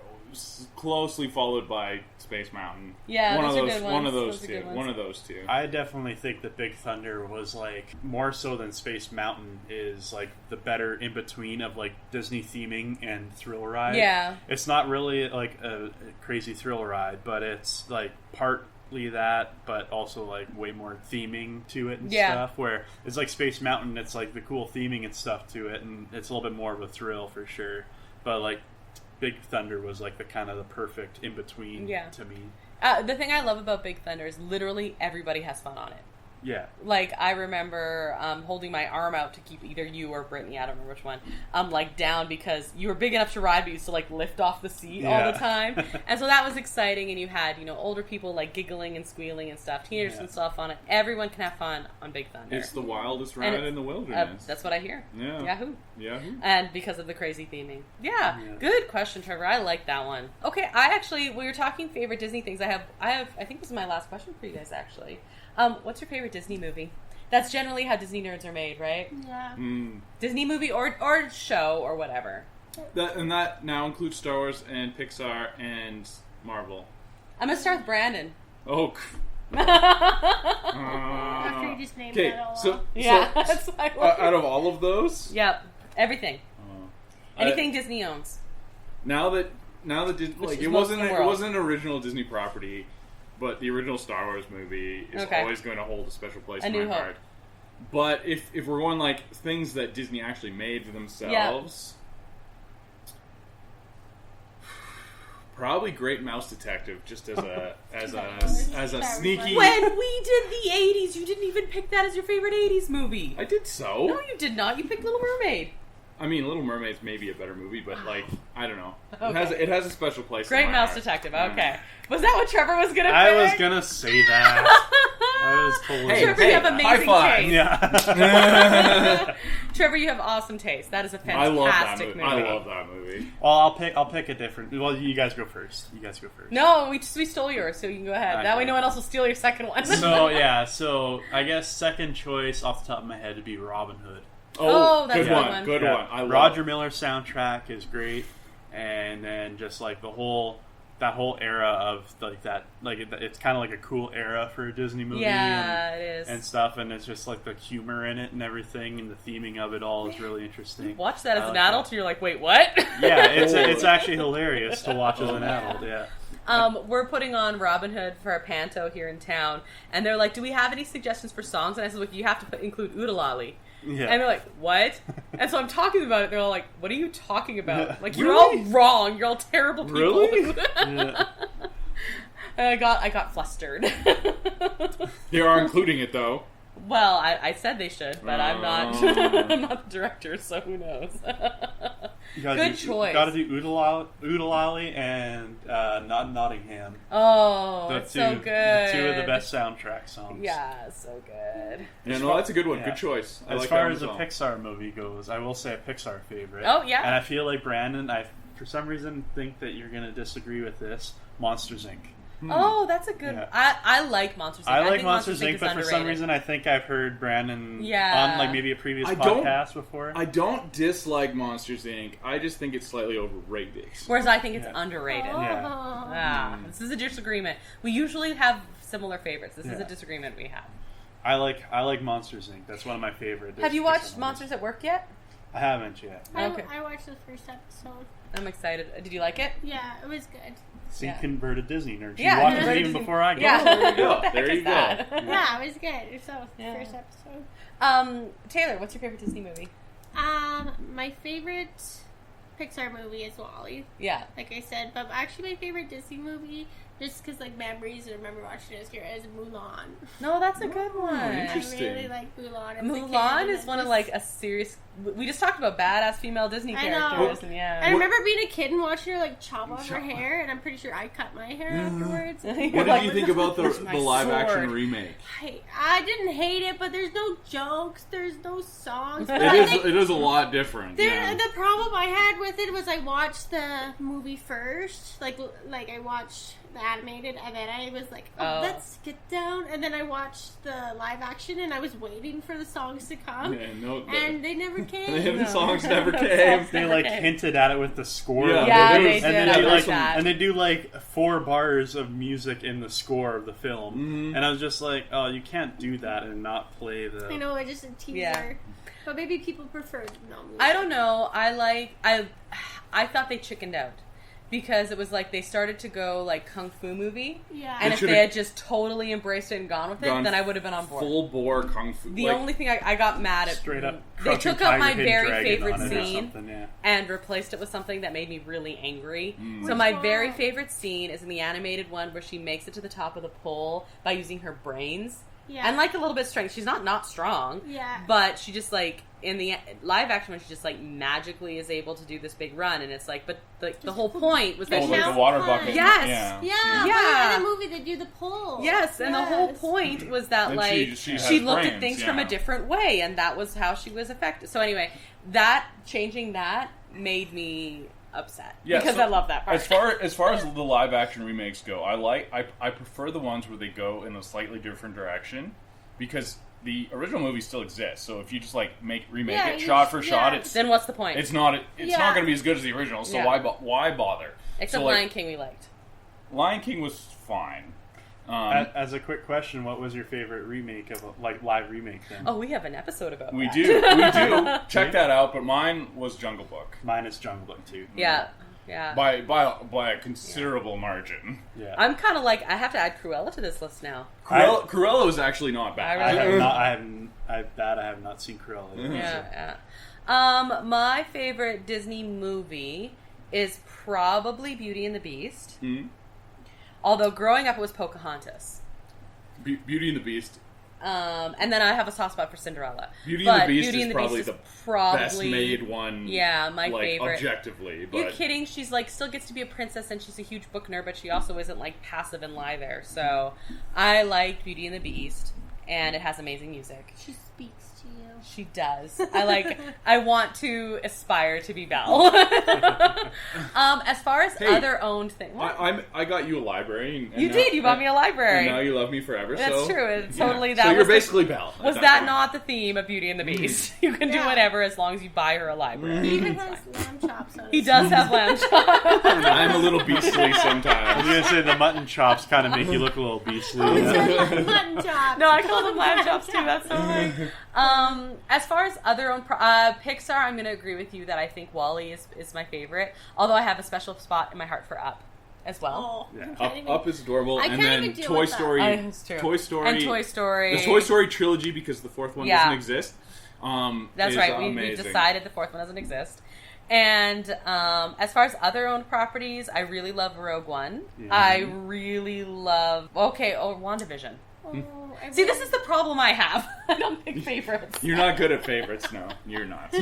closely followed by Space Mountain. Yeah, one those of are those. good ones. One of Those those are two. good ones. One of those two. I definitely think that Big Thunder was like more so than Space Mountain is like the better in between of like Disney theming and thrill ride. Yeah. It's not really like a crazy thrill ride, but it's like partly that, but also like way more theming to it and stuff. Where it's like Space Mountain, it's like the cool theming and stuff to it, and it's a little bit more of a thrill for sure. But like Big Thunder was like the kind of the perfect in between to me. The thing I love about Big Thunder is literally everybody has fun on it. Yeah. Like, I remember holding my arm out to keep either you or Brittany, I don't remember which one, like, down because you were big enough to ride, but you used to, like, lift off the seat all the time. And so that was exciting, and you had, you know, older people, like, giggling and squealing and stuff. Teenagers can still have fun. Everyone can have fun on Big Thunder. It's the wildest ride in the wilderness. That's what I hear. Yeah. Yahoo. Yahoo. And because of the crazy theming. Yeah. Good question, Trevor. I like that one. Okay, we were talking favorite Disney things. I think this is my last question for you guys, actually. What's your favorite Disney movie? That's generally how Disney nerds are made, right? Yeah. Disney movie or show or whatever. That now includes Star Wars and Pixar and Marvel. I'm gonna start with Brandon. Oh. After you just named that all off. That's my out of all of those? Yep. Everything. Anything Disney owns. Now that like it wasn't an original Disney property. But the original Star Wars movie is always going to hold a special place in my heart. But if we're going like things that Disney actually made for themselves, probably Great Mouse Detective, just as a sneaky. When we did the 80s, you didn't even pick that as your favorite 80s movie. I did so. No, you did not. You picked Little Mermaid. I mean, Little Mermaid's maybe a better movie, but like I don't know. It has a special place. Great in my Mouse heart. Detective. Okay. Was that what Trevor was gonna pick? I was gonna say that. I was totally. Trevor, you have amazing taste. Yeah. Trevor, you have awesome taste. That is a I love that fantastic movie. movie. I love that movie. Well, I'll pick a different. Well, you guys go first. No, we stole yours, so you can go ahead. Okay. That way, no one else will steal your second one. So I guess second choice off the top of my head would be Robin Hood. Oh, that's good a one. Good one. I love Roger Miller soundtrack is great, and then just like that whole era of like that, like it's kind of like a cool era for a Disney movie. Yeah, it is. And stuff, and it's just like the humor in it and everything, and the theming of it all is really interesting. Watch that as an adult, and you're like, wait, what? Yeah, it's actually hilarious to watch as an adult. Yeah. We're putting on Robin Hood for a panto here in town, and they're like, do we have any suggestions for songs? And I said, look, you have to include Oodalali. Yeah. And they're like, what? And so I'm talking about it. They're all like, what are you talking about? Like, you're all wrong. You're all terrible people. Really? Yeah. And I got flustered. They are including it though. Well, I said they should, but I'm not. I'm not the director, so who knows? Good choice. Got to do Oodalali and Nottingham. Oh, it's so good. The two of the best soundtrack songs. Yeah, so good. Yeah, no, that's a good one. Yeah. Good choice. As far as a Pixar movie goes, I will say a Pixar favorite. Oh, yeah. And I feel like Brandon, I for some reason think that you're going to disagree with this. Monsters Inc. Oh, that's a good. Yeah. I like Monsters Inc. I like think Monsters Inc. Inc. But for some reason, I think I've heard Brandon on like maybe a previous podcast before. I don't dislike Monsters Inc. I just think it's slightly overrated. Whereas I think it's underrated. Yeah. This is a disagreement. We usually have similar favorites. This is a disagreement we have. I like Monsters Inc. That's one of my favorite. Have you watched Monsters at Work yet? I haven't yet. Okay. I watched the first episode. I'm excited. Did you like it? Yeah, it was good. See, converted Disney nerd. Yeah, you watched it even before I got. Yeah, there you go. What the heck There you is go. that? Yeah, it was good. So first episode. Taylor, what's your favorite Disney movie? My favorite Pixar movie is WALL-E. Yeah. Like I said, but actually my favorite Disney movie, just because like memories and I remember watching it as a kid, is Mulan. No, that's a good one. interesting. I really like Mulan. Mulan is one of like a serious. We just talked about badass female Disney I know. characters, and I remember being a kid and watching her like chop off her hair, and I'm pretty sure I cut my hair afterwards. What did you think about the my live action sword. remake? I didn't hate it, but there's no jokes, there's no songs. But It is a lot different. The problem I had with it was I watched the movie first, like I watched the animated, and then I was like, Oh. let's get down. And then I watched the live action, and I was waiting for the songs to come. Yeah, no, And they never came. the songs never The came. songs They never like came. hinted at it with the score. Yeah, Yeah, they they do. did. And then I they like like that. and they do like 4 bars of music in the score of the film, Mhm. and I was just like, oh, you can't do that and not play the. I know, it's just a teaser. Yeah. But maybe people prefer no music. I don't know. I thought they chickened out because it was like they started to go like kung fu movie, Yeah. and They if should've they had just totally embraced it and gone with it, Gone then I would have been on board. Full bore kung fu. The only thing I got mad at Straight up, they Crouching took up Tiger, my Hidden very Dragon favorite on it or scene something, yeah. and replaced it with something that made me really angry. So Which my one? very favorite scene is in the animated one where she makes it to the top of the pole by using her brains. Yeah. And like a little bit of strength. She's not strong. Yeah. But she just like in the live action one, she just like magically is able to do this big run, and it's like, but the whole point was that Oh, she like now the water fun. bucket. Yes. Yeah, Yeah. but in the movie they do the pole. yes, and the whole Yes. point was that And like she has she looked brains, at things from a yeah. different way, and that was how she was affected. So anyway, that changing that made me upset Yeah, because so I love that part. As far as the live action remakes go, I prefer the ones where they go in a slightly different direction because the original movie still exists. So if you just like remake Yeah, it you shot just- for yeah. shot, Then what's the point? it's not Yeah. not going to be as good as the original. So Yeah. why bother? Except so, like, Lion King we liked. Lion King was fine. As a quick question, what was your favorite remake of like live remake then? Oh, we have an episode about We that. do check that out. But mine was Jungle Book Mine is Jungle Book too. Yeah. by a considerable margin. Yeah. I'm kind of like I have to add Cruella to this list now. Cruella was actually not bad. I really- I have not seen Cruella. Yeah. My favorite Disney movie is probably Beauty and the Beast. Mhm. Although growing up it was Pocahontas. Beauty and the Beast. And then I have a soft spot for Cinderella. Beauty But and the Beast Beauty is and the probably Beast the probably best made one. Yeah, my like, favorite. objectively. But You're kidding? She's like still gets to be a princess, and she's a huge book nerd, but she also isn't like passive and lie there. So I like Beauty and the Beast, and it has amazing music. She speaks to you. She does. I want to aspire to be Belle. As far as Hey, other owned things, I got you a library. And you now- did. You bought me a library. And now you love me forever. That's so, true. It's yeah. totally that. So you're was the- basically Belle. at Was that point. not the theme of Beauty and the Beast? You can do Yeah. whatever as long as you buy her a library. He even has lamb chops on He his does have lamb chops. I'm a little beastly I was sometimes. gonna say the mutton chops kind of make you look a little beastly. Oh, sorry, mutton chops. No, I call them lamb chops too. That's so funny. As far as other own Pixar, I'm going to agree with you that I think WALL-E is my favorite. Although I have a special spot in my heart for Up as well. Oh, Yeah. I can't even- Up is adorable, I and can't then even deal Toy with that. Story. It's true. Toy Story And Toy Story. The Toy Story trilogy, because the fourth one Yeah. doesn't exist. That's is right. We've amazing. decided the fourth one doesn't exist. And as far as other owned properties, I really love Rogue One. Yeah. I really love WandaVision. Oh, I See, this really- is the problem I have. I don't pick favorites. You're not good at favorites, no. You're not.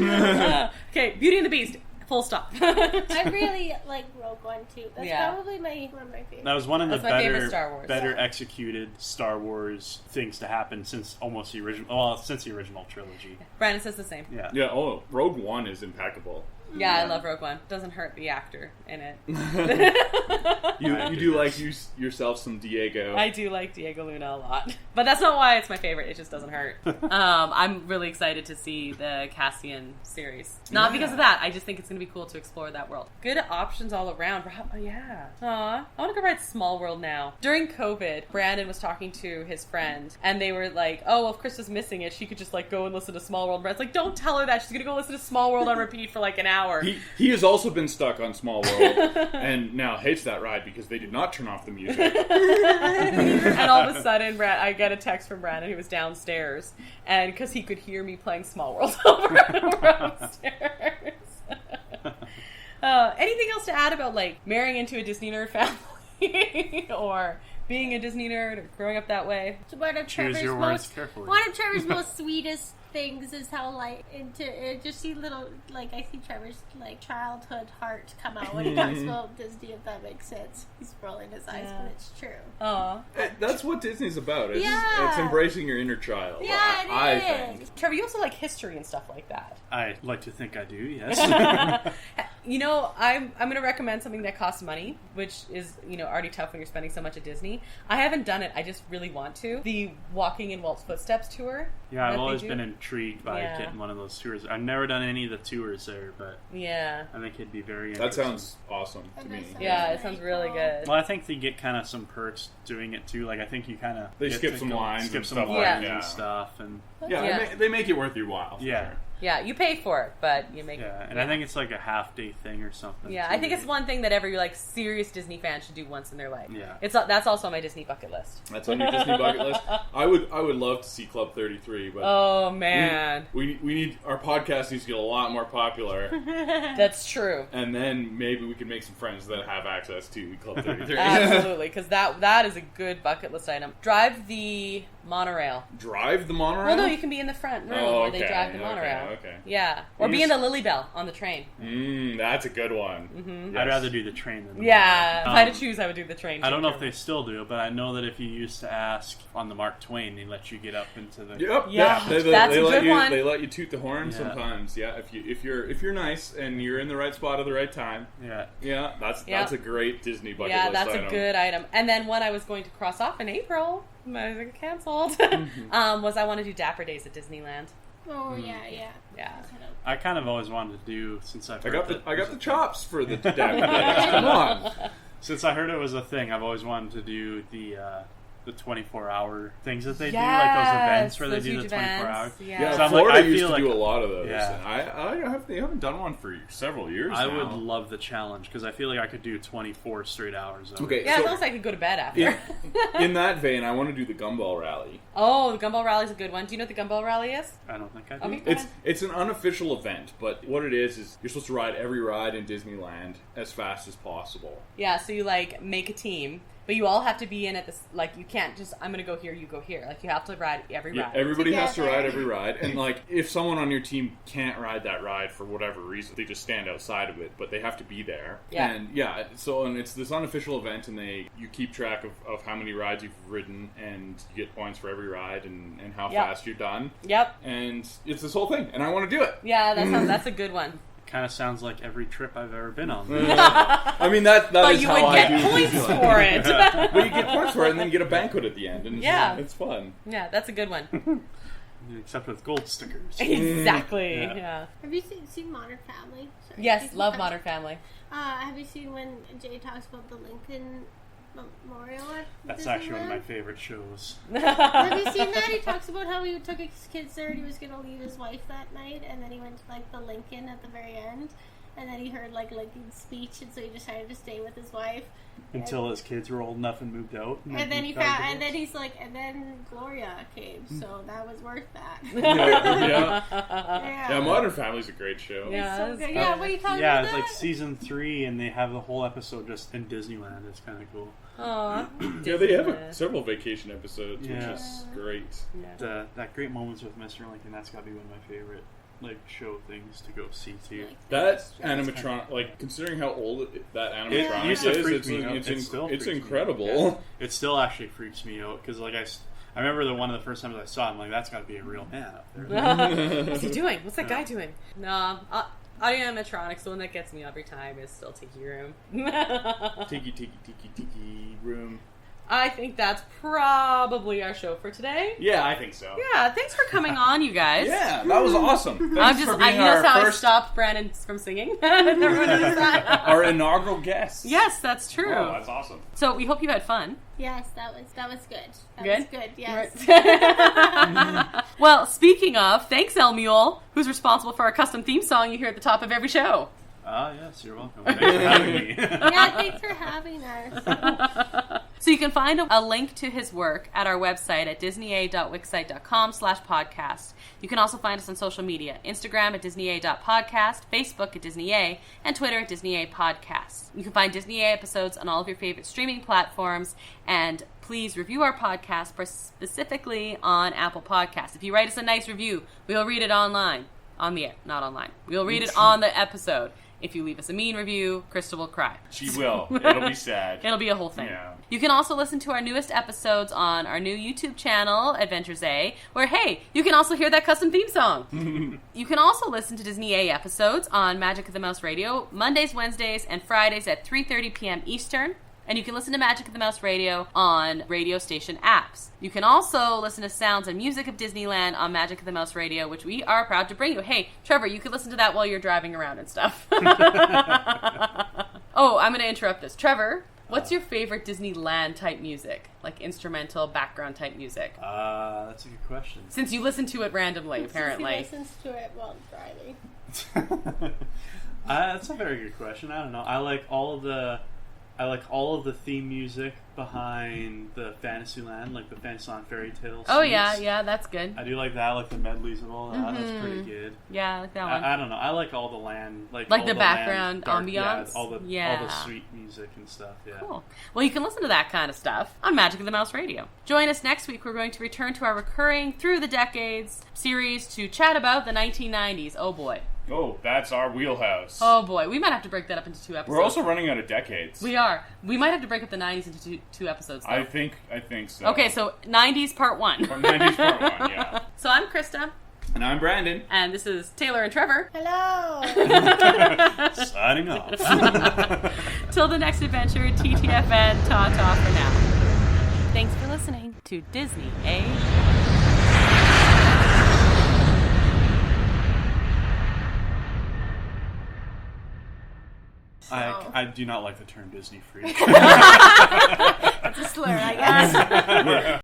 Okay, Beauty and the Beast. Full stop. I really like Rogue One too. That's Yeah. probably one of my favorites. That was one of the That's my favorite Star Wars. better Yeah. executed Star Wars things to happen since almost the original. Well, since the original trilogy. Brandon says the same. Yeah. Yeah, Rogue One is impeccable. Yeah, I love Rogue One. Doesn't hurt the actor in it. You do like yourself some Diego. I do like Diego Luna a lot. But that's not why it's my favorite. It just doesn't hurt. I'm really excited to see the Cassian series. Not because of that. I just think it's going to be cool to explore that world. Good options all around. Oh, yeah. Aw. I want to go ride Small World now. During COVID, Brandon was talking to his friend, and they were like, oh, well, if Krista's missing it, she could just, like, go and listen to Small World. Brandon's like, don't tell her that. She's going to go listen to Small World on repeat for, like, an hour. He has also been stuck on Small World and now hates that ride because they did not turn off the music. And all of a sudden, I get a text from Brandon who was downstairs, and because he could hear me playing Small World over and over upstairs. Anything else to add about like marrying into a Disney nerd family, or being a Disney nerd, or growing up that way? So one of Choose Trevor's your words most carefully. one of Trevor's most sweetest things is how like just see little like I see Trevor's like childhood heart come out when he talks about Disney, if that makes sense. He's rolling his eyes, Yeah. but it's true. Aw. That's what Disney's about. It's, Yeah. it's embracing your inner child. Yeah, I it think. is. Trevor, you also like history and stuff like that. I like to think I do, yes. You know, I'm going to recommend something that costs money, which is, already tough when you're spending so much at Disney. I haven't done it. I just really want to. The Walking in Walt's Footsteps tour. Yeah, I've always been intrigued by getting one of those tours. I've never done any of the tours there, but I think it'd be very interesting. That sounds awesome to me. Yeah, it sounds really good. Well, I think they get kind of some perks doing it too. Like, I think you kind of... They skip some lines and stuff. And they make it worth your while. Yeah. Sure. Yeah, you pay for it, but you make it. And I think it's like a half-day thing or something. Yeah, I think it's one thing that every serious Disney fan should do once in their life. Yeah, that's also on my Disney bucket list. That's on your Disney bucket list. I would love to see Club 33, but oh man, we need our podcast needs to get a lot more popular. That's true. And then maybe we can make some friends that have access to Club 33. Absolutely, because that is a good bucket list item. Drive the monorail. Drive the monorail? Well, no, you can be in the front room where they drive the monorail. Okay. Yeah. Or be in the Lily Bell on the train. That's a good one. Mm-hmm. Yes. I'd rather do the train than the monorail. If I had to choose, I would do the train. I don't know if they still do, but I know that if you used to ask on the Mark Twain, they let you get up into the... Yep. Yeah. That's a good one. They let you toot the horn sometimes. Yeah. If you're nice and you're in the right spot at the right time. Yeah. Yeah. That's a great Disney bucket list that's item. A good item. And then one I was going to cross off in April, but I got canceled. Was I want to do Dapper Days at Disneyland. Oh yeah. I kind of always wanted to do since I got the chops for the Dapper Days. Come on. Since I heard it was a thing, I've always wanted to do the 24-hour things that they do, like those events where they do the 24 hours. Yeah, so Florida used to do a lot of those. Yeah. They haven't done one for several years now. I would love the challenge because I feel like I could do 24 straight hours of it. Okay, as long as I could go to bed after. In that vein, I want to do the Gumball Rally. Oh, the Gumball Rally is a good one. Do you know what the Gumball Rally is? I don't think I do. Okay, it's an unofficial event, but what it is you're supposed to ride every ride in Disneyland as fast as possible. Yeah, so you make a team. But you all have to be in at this, you can't just, I'm going to go here, you go here. You have to ride every ride. Everybody has to ride every ride. And, if someone on your team can't ride that ride for whatever reason, they just stand outside of it, but they have to be there. Yeah. And it's this unofficial event, and you keep track of how many rides you've ridden, and you get points for every ride, and how fast you're done. Yep. And it's this whole thing, and I want to do it. Yeah, that's a good one. Kind of sounds like every trip I've ever been on. I mean, that is how I do it. But you would get points for it. But you get points for it, and then you get a banquet at the end, and it's fun. Yeah, that's a good one. Except with gold stickers. Exactly. Yeah. Have you seen Modern Family? Sorry, yes, love Modern Family. Have you seen when Jay talks about the Lincoln Memorial? That's actually one of my favorite shows. Have you seen that? He talks about how he took his kids there and he was going to leave his wife that night, and then he went to the Lincoln at the very end, and then he heard Lincoln's speech, and so he decided to stay with his wife until his kids were old enough and moved out. And then and then Gloria came, so that was worth that. Yeah, Modern Family's a great show. Yeah, so good. Yeah, what are you talking about? Yeah, it's like season 3, and they have the whole episode just in Disneyland. It's kind of cool. Aww. Yeah, they have several vacation episodes, which is great. Yeah. That Great Moments with Mr. Lincoln, that's got to be one of my favorite show things to go see too. That animatronic, considering how old that animatronic it's incredible. Yeah. It still actually freaks me out because I remember one of the first times I saw it, I'm like, that's got to be a real man up there. What's he doing? What's that guy doing? No, audio animatronics. The one that gets me every time is still Tiki Room. Tiki Room. I think that's probably our show for today. Yeah, I think so. Yeah, thanks for coming on, you guys. Yeah, that was awesome. Thanks for being I stopped Brandon from singing. Our inaugural guest. Yes, that's true. Oh, that's awesome. So we hope you had fun. Yes, that was good. That was good, yes. Right. Well, speaking of, thanks, Mule, who's responsible for our custom theme song you hear at the top of every show. Yes, you're welcome. Thanks for having me. Yeah, thanks for having us. So you can find a link to his work at our website at disneya.wixsite.com/podcast. You can also find us on social media, Instagram at disneya.podcast, Facebook at disneya, and Twitter at disneyapodcast. You can find Disneya episodes on all of your favorite streaming platforms, and please review our podcast, specifically on Apple Podcasts. If you write us a nice review, we'll read it online. On the air, not online. We'll read it on the episode. If you leave us a mean review, Krysta will cry. She will. It'll be sad. It'll be a whole thing. Yeah. You can also listen to our newest episodes on our new YouTube channel, Adventures A, where, hey, you can also hear that custom theme song. You can also listen to Disney A episodes on Magic of the Mouse Radio Mondays, Wednesdays, and Fridays at 3:30 p.m. Eastern. And you can listen to Magic of the Mouse Radio on radio station apps. You can also listen to sounds and music of Disneyland on Magic of the Mouse Radio, which we are proud to bring you. Hey, Trevor, you can listen to that while you're driving around and stuff. Oh, I'm going to interrupt this. Trevor, what's your favorite Disneyland type music? Like instrumental, background type music? That's a good question. Since you listen to it randomly, apparently. He listens to it while driving. That's a very good question. I don't know. I like all of the theme music behind the Fantasyland, like the Fantasyland fairy tales. Oh, yeah, that's good. I do like that. I like the medleys and all that. That's pretty good. Yeah, I like that one. I don't know. I like all the land, like all the background land ambiance. all the sweet music and stuff. Yeah. Cool. Well, you can listen to that kind of stuff on Magic of the Mouse Radio. Join us next week. We're going to return to our recurring Through the Decades series to chat about the 1990s. Oh boy. Oh, that's our wheelhouse. Oh boy, we might have to break that up into 2 episodes. We're also running out of decades. We are. We might have to break up the 90s into two episodes, though. I think so. Okay, so 90s part 1. From 90s part 1, yeah. So I'm Krysta. And I'm Brandon. And this is Taylor and Trevor. Hello! Signing off. Till the next adventure, TTFN, ta-ta for now. Thanks for listening to Disney A. I do not like the term Disney freak.